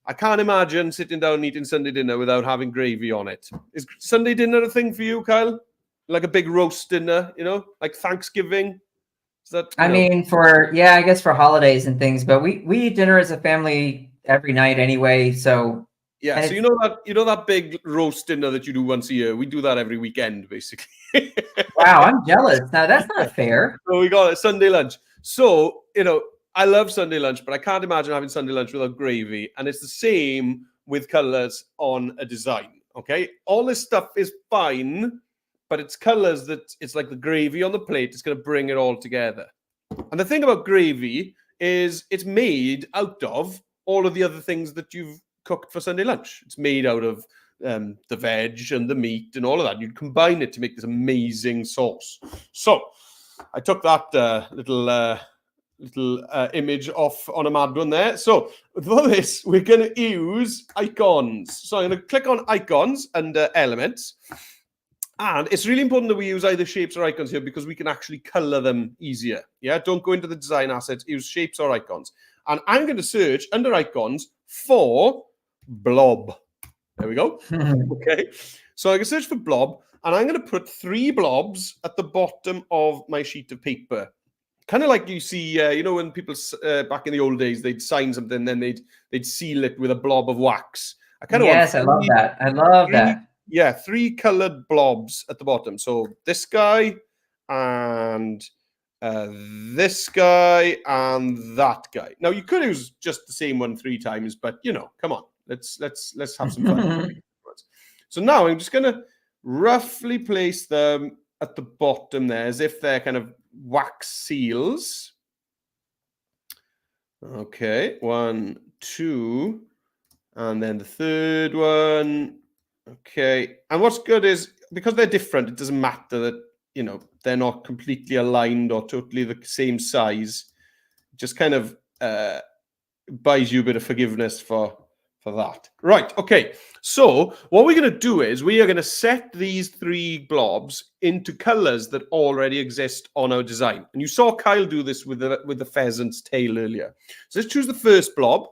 I can't imagine sitting down and eating Sunday dinner without having gravy on it. Is Sunday dinner a thing for you, Kyle? Like a big roast dinner, like Thanksgiving? Is that, I mean, I guess for holidays and things, but we eat dinner as a family every night anyway. So yeah, so that big roast dinner that you do once a year. We do that every weekend, basically. Wow, I'm jealous. Now that's not fair. So we got a Sunday lunch. So I love Sunday lunch, but I can't imagine having Sunday lunch without gravy. And it's the same with colors on a design. Okay, all this stuff is fine, but it's colors that it's like the gravy on the plate. It's going to bring it all together. And the thing about gravy is it's made out of all of the other things that you've cooked for Sunday lunch. It's made out of the veg and the meat and all of that. You'd combine it to make this amazing sauce. So I took that little image off on a mad one there. So for this, we're going to use icons. So I'm going to click on icons under elements. And it's really important that we use either shapes or icons here, because we can actually color them easier. Yeah, don't go into the design assets, use shapes or icons. And I'm going to search under icons for blob. There we go. Okay. So I can search for blob, and I'm going to put 3 blobs at the bottom of my sheet of paper. Kind of like you see, when people back in the old days, they'd sign something, then they'd seal it with a blob of wax. I love that. I love that. Yeah, 3 colored blobs at the bottom. So this guy and this guy and that guy. Now you could use just the same one 3 times, but come on, let's have some fun. So now I'm just gonna roughly place them at the bottom there, as if they're kind of wax seals. Okay, 1, 2, and then the third one. Okay, and what's good is, because they're different, it doesn't matter that you know, they're not completely aligned or totally the same size. Just kind of buys you a bit of forgiveness for that. Right, okay. So what we're going to do is we are going to set these 3 blobs into colors that already exist on our design. And you saw Kyle do this with the pheasant's tail earlier. So let's choose the first blob.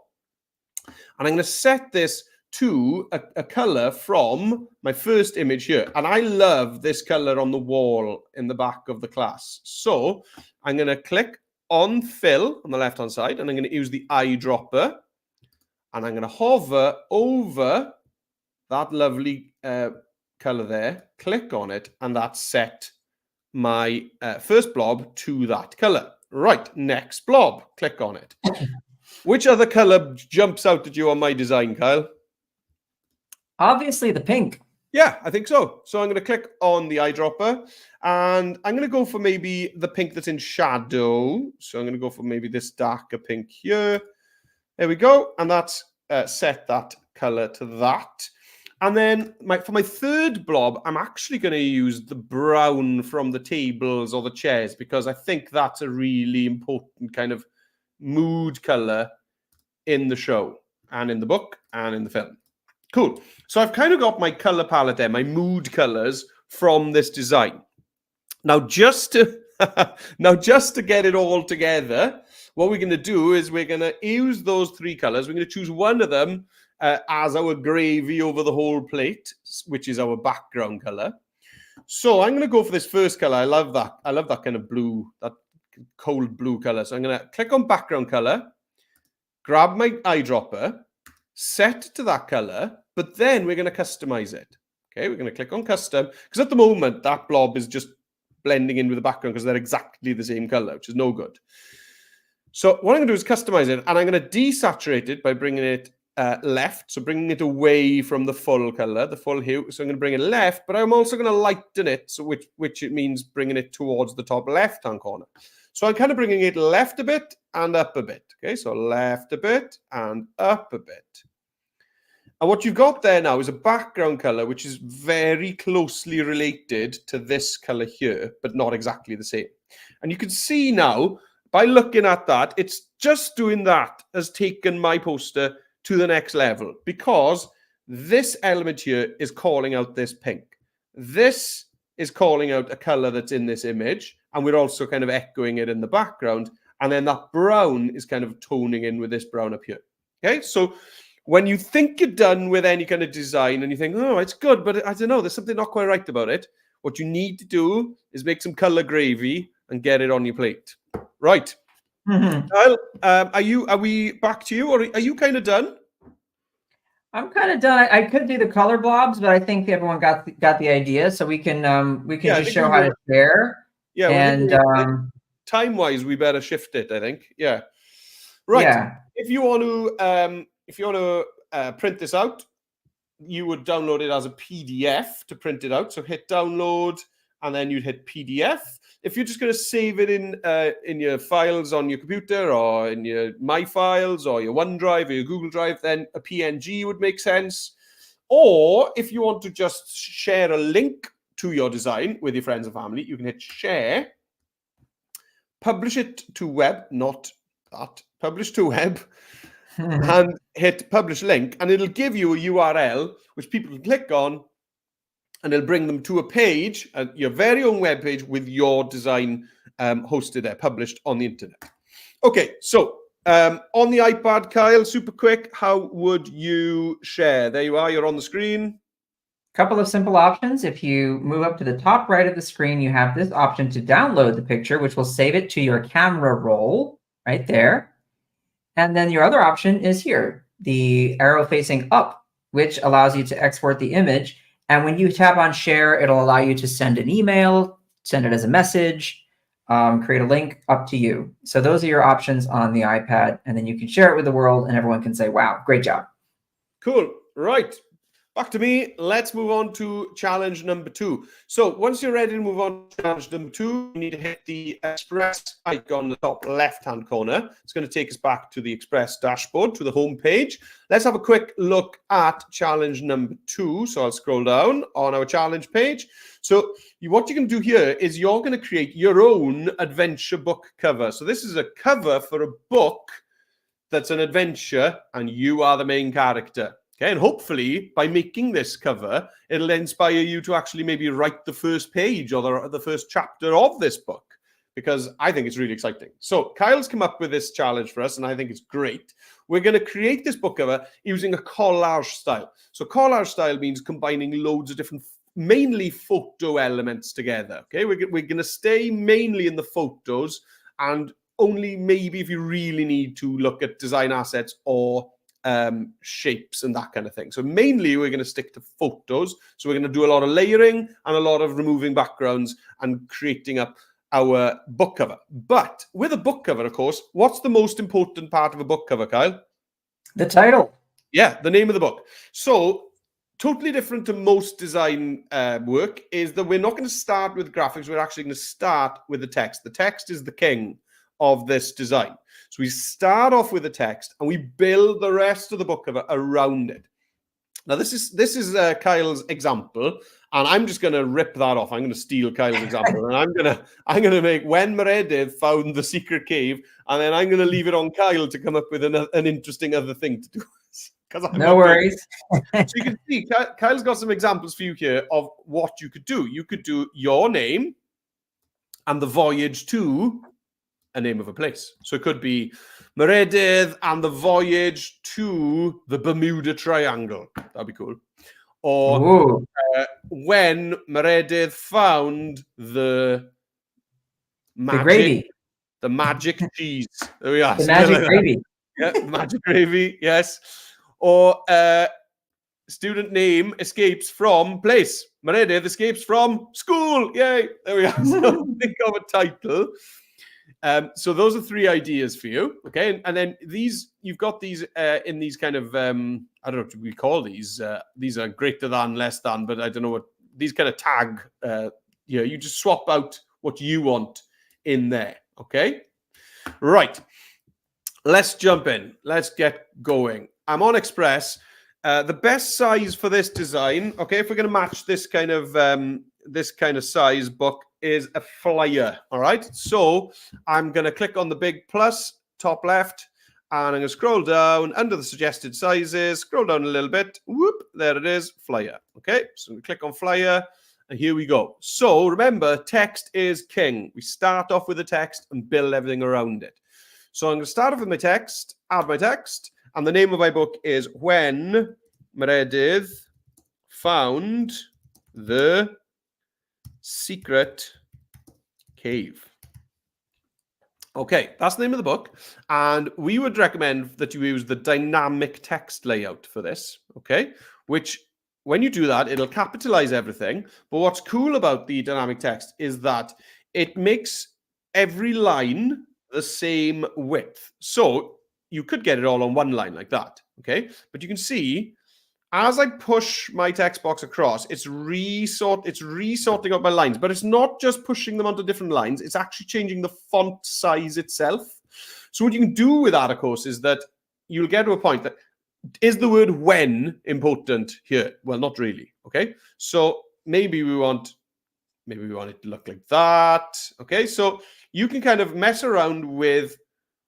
And I'm going to set this to a color from my first image here. And I love this color on the wall in the back of the class. So I'm going to click on fill on the left-hand side, and I'm going to use the eyedropper. And I'm going to hover over that lovely color there, click on it, and that set my first blob to that color. Right, next blob, click on it. Which other color jumps out at you on my design, Kyle? Obviously the pink. Yeah, I think so. So I'm going to click on the eyedropper, and I'm going to go for maybe the pink that's in shadow. So I'm going to go for maybe this darker pink here. There we go. And that's set that color to that. And then for my third blob, I'm actually going to use the brown from the tables or the chairs, because I think that's a really important kind of mood color in the show and in the book and in the film. Cool. So I've kind of got my color palette there, my mood colors from this design. Now, just to get it all together, what we're going to do is we're going to use those 3 colors. We're going to choose one of them as our gravy over the whole plate, which is our background color. So I'm going to go for this first color. I love that. I love that kind of blue, that cold blue color. So I'm going to click on background color, grab my eyedropper, set to that color, but then we're going to customize it. Okay, we're going to click on custom, because at the moment that blob is just blending in with the background because they're exactly the same color, which is no good. So what I'm going to do is customize it, and I'm going to desaturate it by bringing it left, so bringing it away from the full color, the full hue. So I'm going to bring it left, but I'm also going to lighten it, so which it means bringing it towards the top left-hand corner. So I'm kind of bringing it left a bit and up a bit. Okay, so left a bit and up a bit. And what you've got there now is a background color, which is very closely related to this color here, but not exactly the same. And you can see now, by looking at that, it's just doing that has taken my poster to the next level, because this element here is calling out this pink. This is calling out a color that's in this image, and we're also kind of echoing it in the background. And then that brown is kind of toning in with this brown up here. Okay, so when you think you're done with any kind of design and you think, oh, it's good, but I don't know, there's something not quite right about it, what you need to do is make some color gravy and get it on your plate. Right. Mm-hmm. Kyle, are we back to you, or are you kind of done? I'm kind of done. I could do the color blobs, but I think everyone got the idea. So we can just show how to share. Yeah, and time-wise, we better shift it, I think. Yeah. Right. Yeah. If you want to print this out, you would download it as a PDF to print it out. So hit download, and then you'd hit PDF. If you're just going to save it in your files on your computer, or in your My Files, or your OneDrive, or your Google Drive, then a PNG would make sense. Or if you want to just share a link to your design with your friends and family, you can hit share, publish it to web, not that, publish to web, and hit publish link, and it'll give you a URL which people can click on, and it'll bring them to a page, your very own web page with your design hosted there, published on the internet. Okay, so on the iPad, Kyle, super quick, how would you share? There you are, you're on the screen. Couple of simple options. If you move up to the top right of the screen, you have this option to download the picture, which will save it to your camera roll right there. And then your other option is here, the arrow facing up, which allows you to export the image. And when you tap on share, it'll allow you to send an email, send it as a message, create a link, up to you. So those are your options on the iPad. And then you can share it with the world, and everyone can say, wow, great job. Cool. Right. Back to me. Let's move on to challenge number 2. So once you're ready to move on to challenge number 2, you need to hit the Express icon in the top left-hand corner. It's going to take us back to the Express dashboard, to the home page. Let's have a quick look at challenge number 2. So I'll scroll down on our challenge page. So what you can do here is you're going to create your own adventure book cover. So this is a cover for a book that's an adventure, and you are the main character. Okay, and hopefully by making this cover, it'll inspire you to actually maybe write the first page or the first chapter of this book, because I think it's really exciting. So Kyle's come up with this challenge for us, and I think it's great. We're going to create this book cover using a collage style. So collage style means combining loads of different, mainly photo elements together. Okay, we're going to stay mainly in the photos, and only maybe if you really need to look at design assets or shapes and that kind of thing. So mainly we're going to stick to photos. So we're going to do a lot of layering and a lot of removing backgrounds and creating up our book cover. But with a book cover, of course, what's the most important part of a book cover, Kyle? The title. Yeah, the name of the book. So totally different to most design work is that we're not going to start with graphics. We're actually going to start with the text. The text is the king of this design. So we start off with the text and we build the rest of the book cover around it. Now this is Kyle's example, and I'm just going to rip that off. I'm going to steal Kyle's example, and I'm going to make when Meredith found the secret cave, and then I'm going to leave it on Kyle to come up with an interesting other thing to do. No worries. So you can see Kyle's got some examples for you here of what you could do. You could do your name and the voyage to a name of a place. So it could be Meredith and the voyage to the Bermuda Triangle. That'd be cool. Or when Meredith found the gravy. The magic cheese. There we are. The magic gravy. Yeah, magic gravy, yes. Or student name escapes from place. Meredith escapes from school. Yay. There we are. So think of a title. So those are 3 ideas for you, okay? And then you've got these in these kind of, I don't know what we call these. These are greater than, less than, but I don't know what, these kind of tag, you just swap out what you want in there, okay? Right, let's jump in. Let's get going. I'm on Express. The best size for this design, okay, if we're going to match this kind of size book, is a flyer. All right, so I'm going to click on the big plus top left, and I'm going to scroll down under the suggested sizes, scroll down a little bit. Whoop, there it is, flyer. Okay, so we click on flyer, and here we go. So remember, text is king. We start off with the text and build everything around it. So I'm going to start off with my text, add my text, and the name of my book is When Meredith Found the Secret Cave. Okay, that's the name of the book. And we would recommend that you use the dynamic text layout for this, okay? Which, when you do that, it'll capitalize everything. But what's cool about the dynamic text is that it makes every line the same width. So you could get it all on one line like that, okay? But you can see, as I push my text box across, it's resorting out my lines, but it's not just pushing them onto different lines. It's actually changing the font size itself. So what you can do with that, of course, is that you'll get to a point that, is the word when important here? Well, not really, okay? So maybe we want it to look like that, okay? So you can kind of mess around with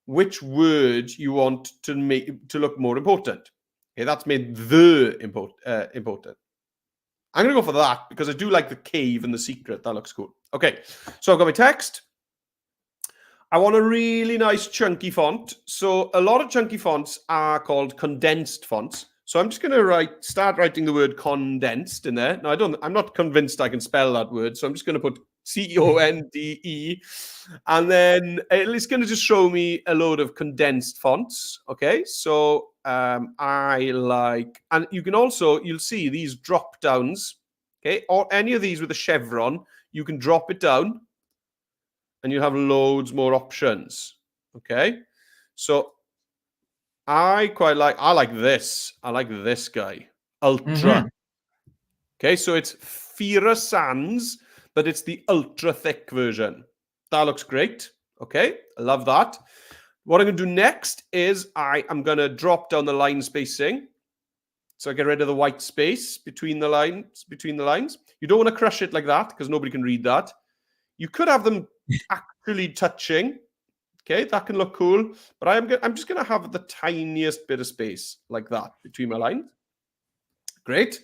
which word you want to make to look more important. Okay, that's made the important. I'm going to go for that because I do like the cave and the secret. That looks cool. Okay, so I've got my text. I want a really nice chunky font. So a lot of chunky fonts are called condensed fonts. So I'm just going to start writing the word condensed in there. Now, I'm not convinced I can spell that word. So I'm just going to put C-O-N-D-E. And then it's going to just show me a load of condensed fonts. Okay, so and you can also, you'll see these drop downs, okay, or any of these with a chevron, you can drop it down and you have loads more options. Okay, so I like this. I like this guy, ultra. Okay, so it's Fira Sans, but it's the ultra thick version. That looks great. Okay, I love that. What I'm going to do next is I am going to drop down the line spacing. So I get rid of the white space between the lines. You don't want to crush it like that because nobody can read that. You could have them actually touching. Okay, that can look cool. But I'm just going to have the tiniest bit of space like that between my lines. Great.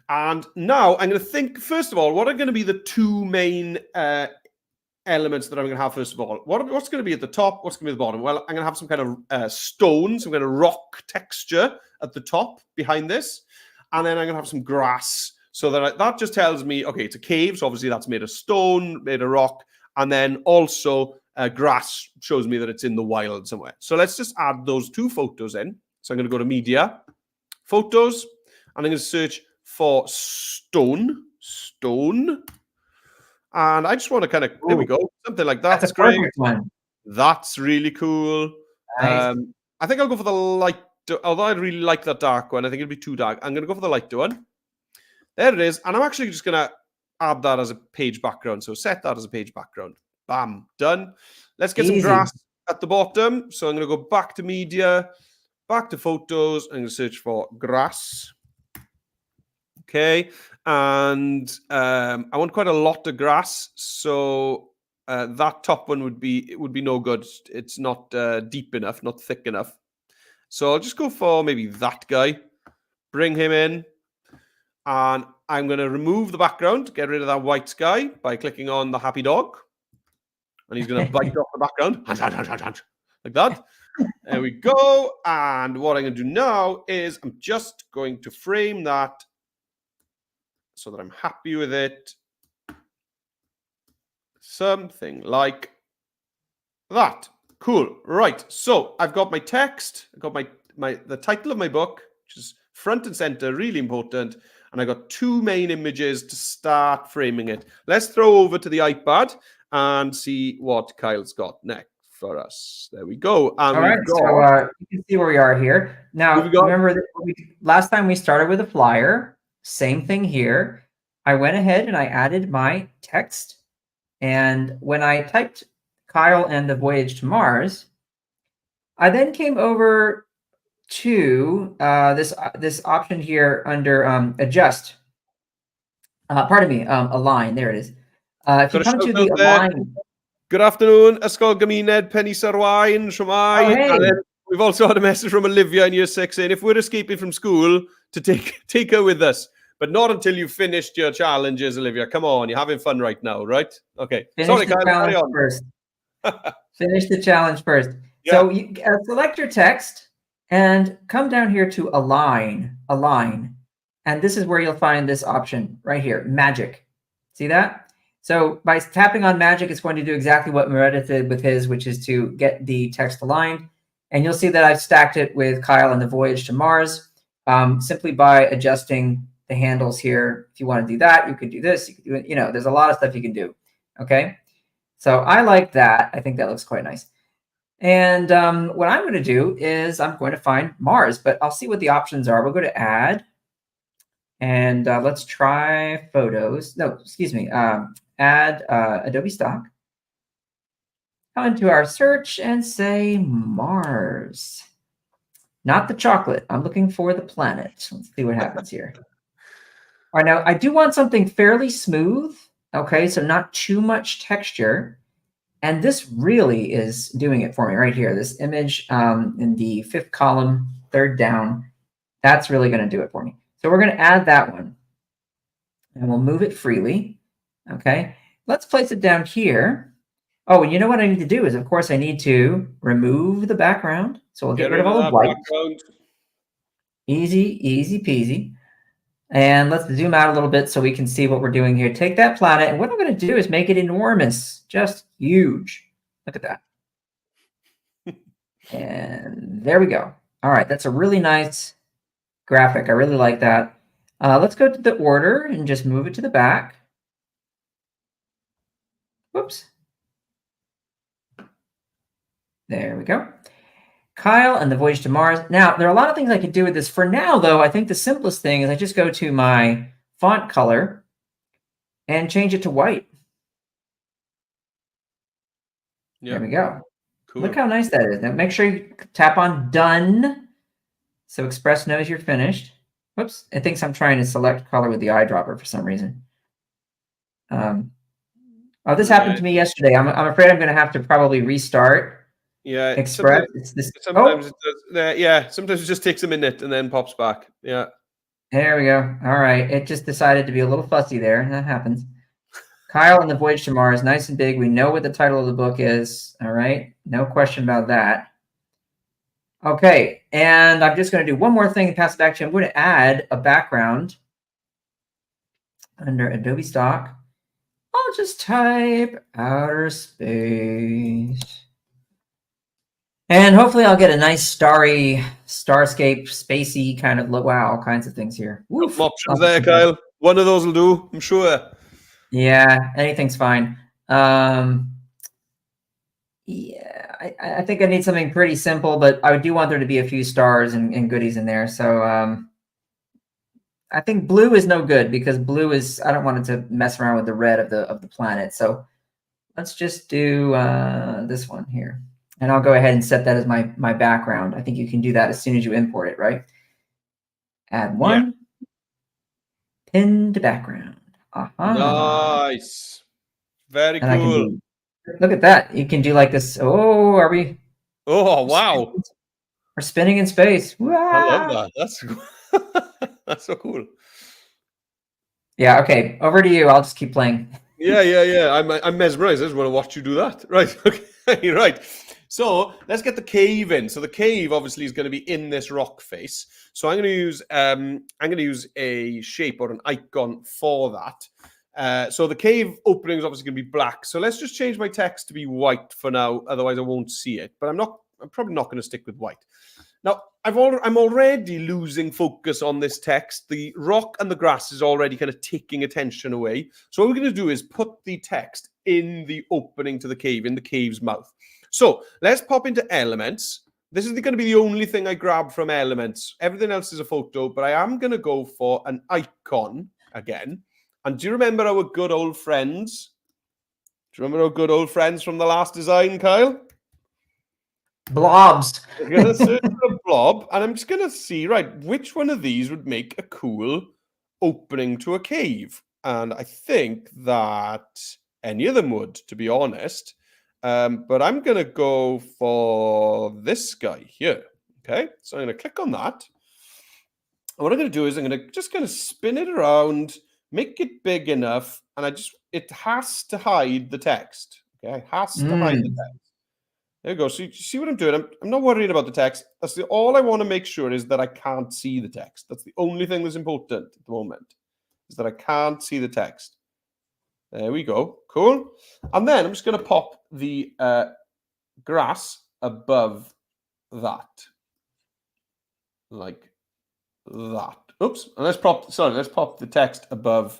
And now I'm going to think, first of all, what are going to be the two main elements that I'm going to have, first of all? What's going to be at the top? What's going to be at the bottom? Well, I'm going to have some kind of stone, some kind of rock texture at the top behind this. And then I'm going to have some grass. So that just tells me, okay, it's a cave. So obviously that's made of stone, made of rock. And then also grass shows me that it's in the wild somewhere. So let's just add those two photos in. So I'm going to go to Media, Photos, and I'm going to search for stone. And I just want to kind of, there we go, something like that. That's a perfect one. That's really cool. Nice. I think I'll go for the light, although I really like that dark one. I think it'd be too dark. I'm going to go for the lighter one. There it is. And I'm actually just going to add that as a page background. So set that as a page background. Bam, done. Let's get some grass at the bottom. So I'm going to go back to Media, back to Photos. I'm going to search for grass. Okay, and I want quite a lot of grass, so that top one would be no good. It's not deep enough, not thick enough. So I'll just go for maybe that guy, bring him in, and I'm going to remove the background, get rid of that white sky by clicking on the happy dog, and he's going to bite off the background, like that. There we go. And what I'm going to do now is I'm just going to frame that so that I'm happy with it. Something like that. Cool. Right. So I've got my text. I've got the title of my book, which is front and center, really important. And I got two main images to start framing it. Let's throw over to the iPad and see what Kyle's got next for us. There we go. And all right. So you can see where we are here. Now, remember that last time we started with a flyer. Same thing here. I went ahead and I added my text. And when I typed Kyle and the Voyage to Mars, I then came over to this option here under Adjust. Pardon me, Align. There it is. If you come to the Align. Good afternoon, Ysgol Gymuned Penny Sarwain, Shwmai. Oh, hey. And then we've also had a message from Olivia in year 6 saying if we're escaping from school to take her with us. But not until you've finished your challenges, Olivia. Come on, you're having fun right now, right? Okay. Finish the challenge first. Finish the challenge first. Yeah. So you select your text and come down here to Align. And this is where you'll find this option right here, Magic. See that? So by tapping on Magic, it's going to do exactly what Meredith did with his, which is to get the text aligned. And you'll see that I've stacked it with Kyle and the Voyage to Mars simply by adjusting the handles here. If you want to do that, you could do this. You could do it. You know, there's a lot of stuff you can do. Okay. So I like that. I think that looks quite nice. And what I'm going to do is I'm going to find Mars, but I'll see what the options are. We'll go to Add. And let's try Photos. No, excuse me. Add Adobe Stock. Go into our search and say Mars. Not the chocolate. I'm looking for the planet. Let's see what happens here. All right, now I do want something fairly smooth. Okay, so not too much texture. And this really is doing it for me right here. This image in the 5th column, 3rd down, that's really going to do it for me. So we're going to add that one. And we'll move it freely. Okay, let's place it down here. Oh, and you know what I need to do is, of course, I need to remove the background. So we'll get rid of all the white. Easy peasy. And let's zoom out a little bit so we can see what we're doing here. Take that planet, and what I'm going to do is make it enormous, just huge. Look at that. And there we go. All right, that's a really nice graphic. I really like that. Let's go to the order and just move it to the back. Whoops. There we go. Kyle and the Voyage to Mars. Now, there are a lot of things I could do with this. For now, though, I think the simplest thing is I just go to my font color and change it to white. Yeah. There we go. Cool. Look how nice that is. Now make sure you tap on done so Express knows you're finished. Whoops, it thinks I'm trying to select color with the eyedropper for some reason. Oh, this happened to me yesterday. I'm afraid I'm going to have to probably restart. Yeah, Express. Sometimes it does. Yeah, sometimes it just takes a minute and then pops back. Yeah. There we go. All right. It just decided to be a little fussy there. That happens. Kyle and the Voyage to Mars, nice and big. We know what the title of the book is. All right. No question about that. Okay. And I'm just going to do one more thing and pass it back to you. I'm going to add a background under Adobe Stock. I'll just type outer space. And hopefully I'll get a nice starry, starscape, spacey kind of look. Wow, all kinds of things here. Some options there, Kyle. One of those will do, I'm sure. Yeah, anything's fine. Yeah, I think I need something pretty simple, but I do want there to be a few stars and goodies in there. So I think blue is no good because blue is, I don't want it to mess around with the red of the planet. So let's just do this one here. And I'll go ahead and set that as my background. I think you can do that as soon as you import it, right? Add one. Yeah. Pin to background. Nice. Very cool. Look at that. You can do like this. Oh, are we? Oh, wow. We're spinning in space. Wow. I love that. That's cool. That's so cool. Yeah, okay. Over to you. I'll just keep playing. Yeah. I'm mesmerized. I just want to watch you do that. Right. Okay. Right. So let's get the cave in. So the cave obviously is going to be in this rock face. So I'm going to use a shape or an icon for that. So the cave opening is obviously going to be black. So let's just change my text to be white for now. Otherwise I won't see it. But I'm probably not going to stick with white. Now I'm already losing focus on this text. The rock and the grass is already kind of taking attention away. So what we're going to do is put the text in the opening to the cave, in the cave's mouth. So let's pop into elements. This is going to be the only thing I grab from elements. Everything else is a photo, but I am going to go for an icon again. And do you remember our good old friends? Do you remember our good old friends from the last design, Kyle? Blobs. I'm going to search for a blob, and I'm just going to see, right, which one of these would make a cool opening to a cave. And I think that any of them would, to be honest. But I'm going to go for this guy here. Okay, so I'm going to click on that. And what I'm going to do is I'm going to just kind of spin it around, make it big enough, and it has to hide the text. Okay, it has to hide the text. There you go. So you see what I'm doing? I'm not worrying about the text. All I want to make sure is that I can't see the text. That's the only thing that's important at the moment, is that I can't see the text. There we go. Cool. And then I'm just going to pop the grass above that. Like that. Oops. And let's pop the text above.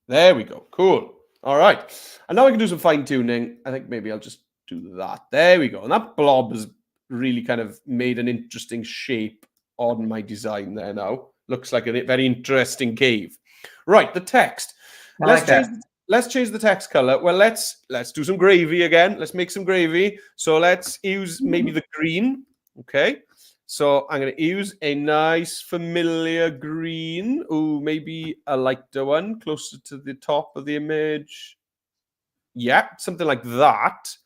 There we go. Cool. All right. And now I can do some fine tuning. I think maybe I'll just do that. There we go. And that blob has really kind of made an interesting shape on my design there now. Looks like a very interesting cave. Right. The text. Let's change the text color. Well, let's do some gravy again. Let's make some gravy. So let's use maybe the green. Okay. So I'm going to use a nice familiar green. Ooh, maybe a lighter one closer to the top of the image. Yeah, something like that.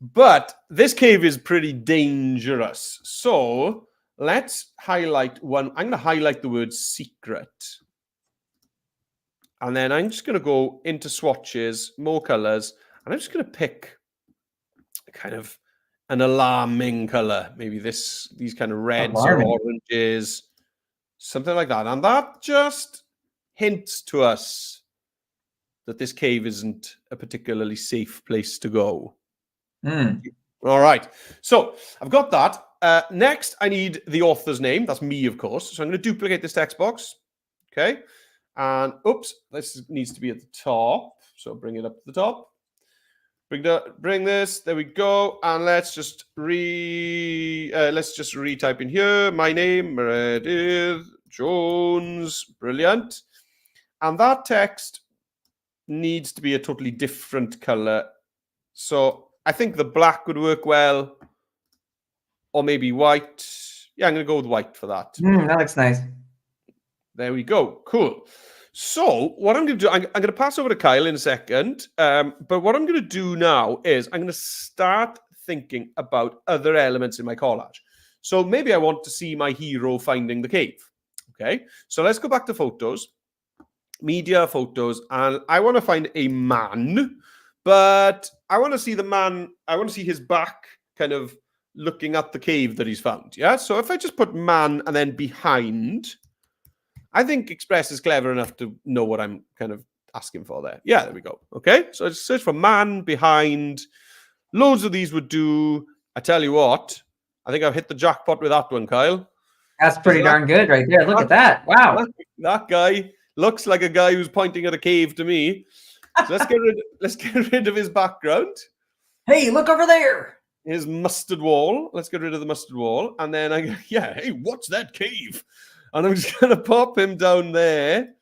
But this cave is pretty dangerous. So let's highlight one. I'm going to highlight the word secret. And then I'm just going to go into swatches, more colors, and I'm just going to pick kind of an alarming color. Maybe these kind of reds or oranges, something like that. And that just hints to us that this cave isn't a particularly safe place to go. All right. So I've got that. Next, I need the author's name. That's me, of course. So I'm going to duplicate this text box. Okay. And oops, this needs to be at the top. So bring it up to the top. Bring this. There we go. And let's just retype in here. My name, Meredith Jones. Brilliant. And that text needs to be a totally different color. So I think the black would work well, or maybe white. Yeah, I'm going to go with white for that. That looks nice. There we go. Cool. So what I'm going to do, I'm going to pass over to Kyle in a second. But what I'm going to do now is I'm going to start thinking about other elements in my collage. So maybe I want to see my hero finding the cave. Okay. So let's go back to photos, media, photos, and I want to find a man, but I want to see the man. I want to see his back kind of looking at the cave that he's found. Yeah. So if I just put man and then behind, I think Express is clever enough to know what I'm kind of asking for there. Yeah, there we go. Okay, so I just search for man behind. Loads of these would do. I tell you what, I think I've hit the jackpot with that one, Kyle. That's pretty darn good right there. Look at that. Wow. That guy looks like a guy who's pointing at a cave to me. So let's get rid of his background. Hey, look over there. His mustard wall. Let's get rid of the mustard wall. And then I go, yeah, hey, what's that cave? And I'm just going to pop him down there.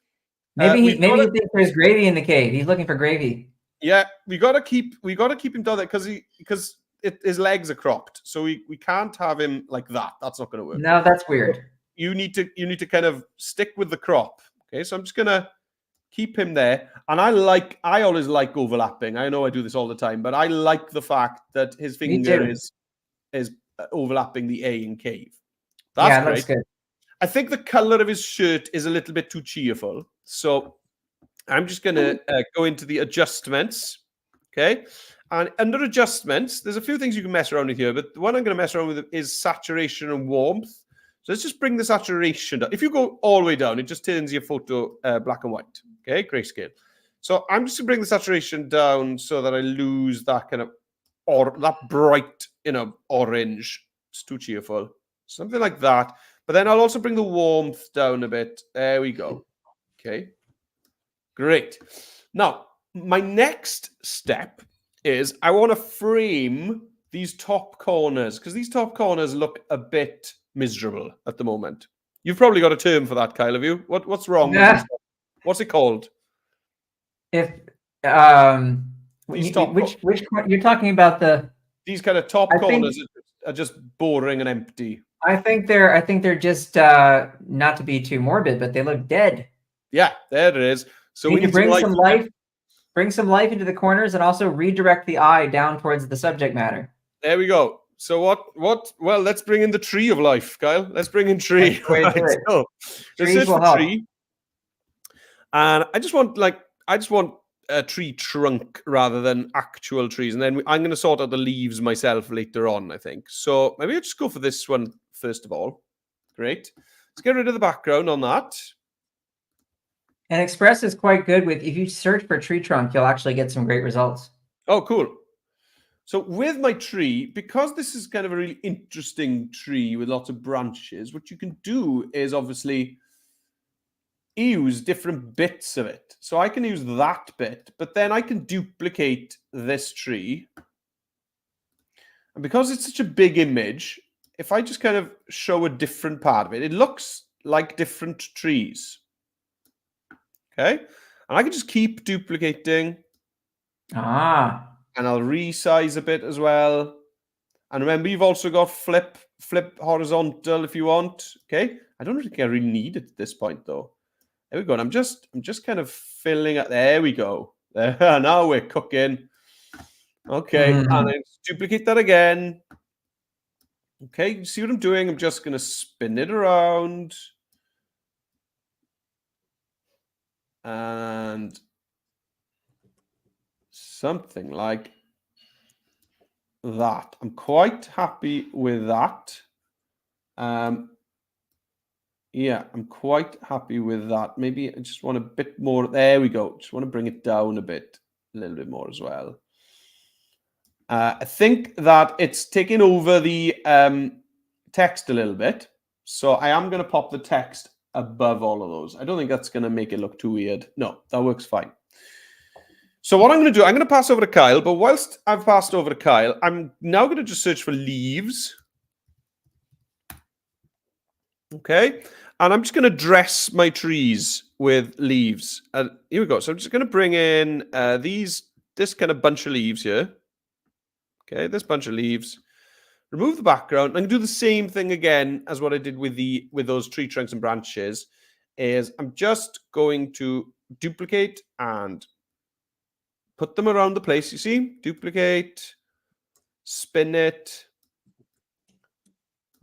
Maybe he thinks there's gravy in the cave. He's looking for gravy. Yeah, we got to keep him down there because his legs are cropped. So we can't have him like that. That's not going to work. No, that's weird. You need to kind of stick with the crop. Okay, so I'm just going to keep him there. And I always like overlapping. I know I do this all the time, but I like the fact that his finger is overlapping the A in cave. That's great. That's good. I think the color of his shirt is a little bit too cheerful. So I'm just going to go into the adjustments. Okay. And under adjustments, there's a few things you can mess around with here, but the one I'm going to mess around with is saturation and warmth. So let's just bring the saturation down. If you go all the way down, it just turns your photo black and white. Okay. Grayscale. So I'm just going to bring the saturation down so that I lose that kind of, or that bright, orange. It's too cheerful. Something like that. But then I'll also bring the warmth down a bit. There we go. Okay. Great. Now, my next step is I want to frame these top corners because these top corners look a bit miserable at the moment. You've probably got a term for that, Kyle, have you? What's wrong? Yeah. What's it called? If which you're talking about these kind of top corners are just boring and empty. I think they're just not to be too morbid, but they look dead. Yeah, there it is. So we need to bring some life into the corners and also redirect the eye down towards the subject matter. There we go. So what? Well, let's bring in the tree of life, Kyle. Let's bring in tree. Right, so let's search for tree. And I just want a tree trunk rather than actual trees. And then I'm going to sort out the leaves myself later on, I think. So maybe I'll just go for this one first of all. Great. Let's get rid of the background on that. And Express is quite good with, if you search for tree trunk, you'll actually get some great results. Oh, cool. So with my tree, because this is kind of a really interesting tree with lots of branches, what you can do is obviously use different bits of it. So I can use that bit, but then I can duplicate this tree. And because it's such a big image, if I just kind of show a different part of it, it looks like different trees. Okay. And I can just keep duplicating. And I'll resize a bit as well. And remember, you've also got flip horizontal if you want. Okay. I don't think I really need it at this point though. There we go. And I'm just kind of filling it. There we go. There. Now we're cooking. Okay. And then duplicate that again. Okay. You see what I'm doing? I'm just going to spin it around. And something like that. I'm quite happy with that. Yeah, I'm quite happy with that. Maybe I just want a bit more. There we go. Just want to bring it down a little bit more as well. I think that it's taking over the text a little bit. So I am going to pop the text above all of those. I don't think that's going to make it look too weird. No, that works fine. So what I'm going to do, I'm going to pass over to Kyle. But whilst I've passed over to Kyle, I'm now going to just search for leaves. Okay. And I'm just going to dress my trees with leaves. Here we go. So I'm just going to bring in this kind of bunch of leaves here. Okay, this bunch of leaves. Remove the background. I'm going to do the same thing again as what I did with those tree trunks and branches. Is I'm just going to duplicate and put them around the place. You see, duplicate, spin it,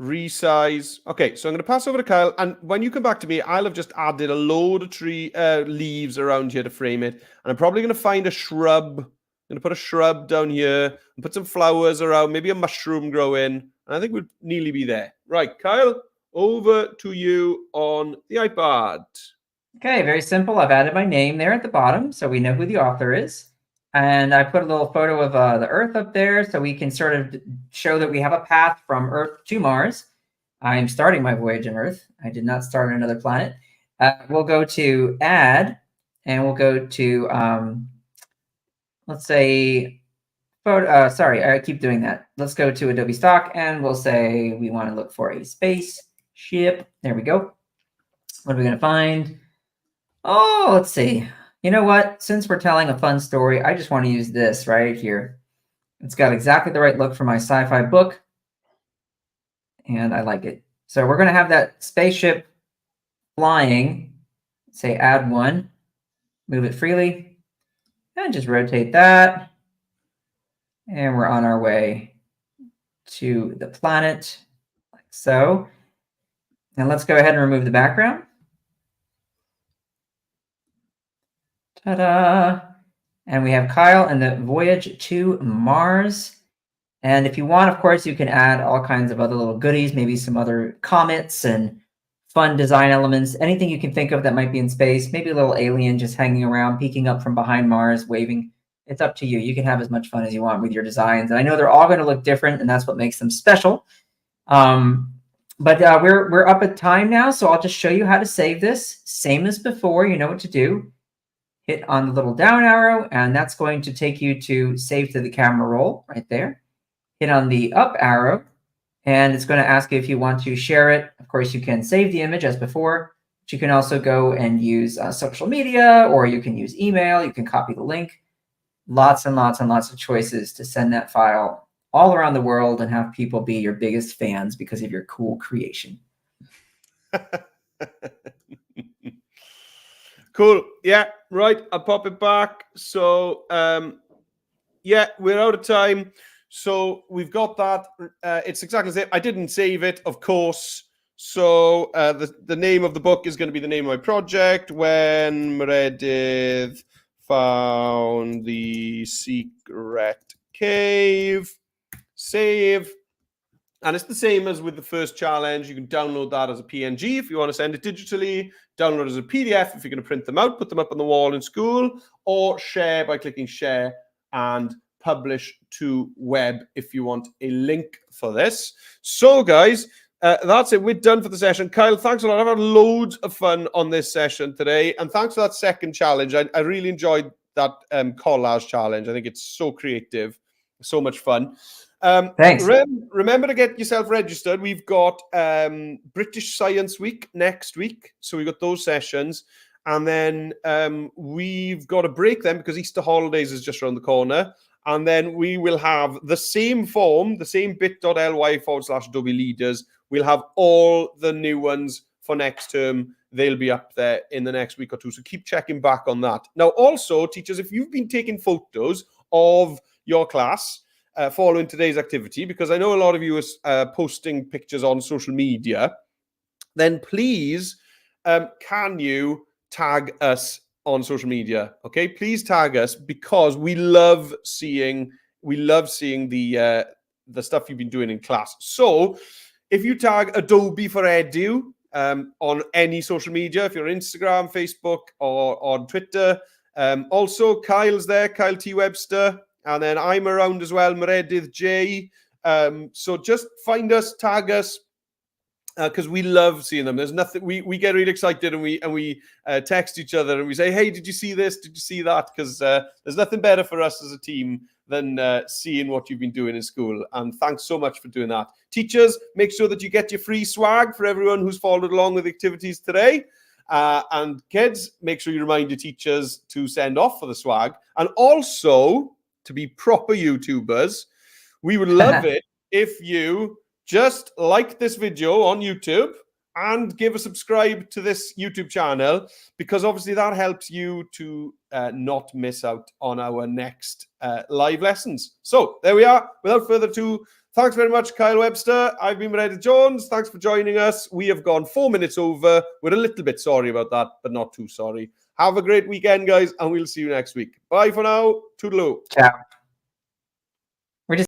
resize. Okay, so I'm going to pass over to Kyle, and when you come back to me, I'll have just added a load of tree leaves around here to frame it, and I'm probably going to find a shrub. I'm going to put a shrub down here and put some flowers around, maybe a mushroom growing, and I think we'll nearly be there. Right, Kyle, over to you on the iPad. Okay, very simple. I've added my name there at the bottom, so we know who the author is. And I put a little photo of the Earth up there, so we can sort of show that we have a path from Earth to Mars. I'm starting my voyage on Earth. I did not start on another planet. We'll go to Add, and we'll go to, let's say, photo. Sorry, I keep doing that. Let's go to Adobe Stock, and we'll say we want to look for a spaceship. There we go. What are we going to find? Oh, let's see. You know what? Since we're telling a fun story, I just want to use this right here. It's got exactly the right look for my sci-fi book, and I like it. So we're going to have that spaceship flying. Say add one, move it freely, and just rotate that. And we're on our way to the planet, like so. Now let's go ahead and remove the background. Ta-da! And we have Kyle and the voyage to Mars. And if you want, of course, you can add all kinds of other little goodies, maybe some other comets and fun design elements, anything you can think of that might be in space, maybe a little alien just hanging around, peeking up from behind Mars, waving. It's up to you. You can have as much fun as you want with your designs. And I know they're all going to look different, and that's what makes them special. But we're up at time now, so I'll just show you how to save this. Same as before, you know what to do. Hit on the little down arrow, and that's going to take you to save to the camera roll right there. Hit on the up arrow, and it's going to ask you if you want to share it. Of course, you can save the image as before, but you can also go and use social media, or you can use email. You can copy the link. Lots and lots and lots of choices to send that file all around the world and have people be your biggest fans because of your cool creation. Cool. Yeah, right. I'll pop it back. So, yeah, we're out of time. So we've got that. It's exactly the same. I didn't save it, of course. So the name of the book is going to be the name of my project. When Meredith found the secret cave. Save. And it's the same as with the first challenge. You can download that as a PNG if you want to send it digitally, download it as a PDF if you're going to print them out, put them up on the wall in school, or share by clicking share and publish to web if you want a link for this. So, guys, that's it. We're done for the session. Kyle, thanks a lot. I've had loads of fun on this session today. And thanks for that second challenge. I really enjoyed that collage challenge. I think it's so creative, so much fun. Thanks. Remember to get yourself registered. We've got British Science Week next week. So we've got those sessions. And then we've got a break then because Easter holidays is just around the corner. And then we will have the same form, the same bit.ly/Adobe Leaders. We'll have all the new ones for next term. They'll be up there in the next week or two. So keep checking back on that. Now, also, teachers, if you've been taking photos of your class, following today's activity, because I know a lot of you are posting pictures on social media, then please, can you tag us on social media? Okay, please tag us because we love seeing the stuff you've been doing in class. So if you tag Adobe for Edu on any social media, if you're on Instagram, Facebook, or on Twitter, also Kyle's there, Kyle T. Webster. And then I'm around as well, Meredith J. So just find us, tag us, because we love seeing them. There's nothing we get really excited and we text each other and we say, hey, did you see this? Did you see that? Because there's nothing better for us as a team than seeing what you've been doing in school. And thanks so much for doing that. Teachers, make sure that you get your free swag for everyone who's followed along with the activities today. And kids, make sure you remind your teachers to send off for the swag. And also, to be proper YouTubers, we would love it if you just like this video on YouTube and give a subscribe to this YouTube channel, because obviously that helps you to not miss out on our next live lessons. So there we are. Without further ado, thanks very much, Kyle Webster. I've been Meredith Jones. Thanks for joining us. We have gone 4 minutes over. We're a little bit sorry about that, but not too sorry. Have a great weekend, guys, and we'll see you next week. Bye for now. Toodaloo. Ciao.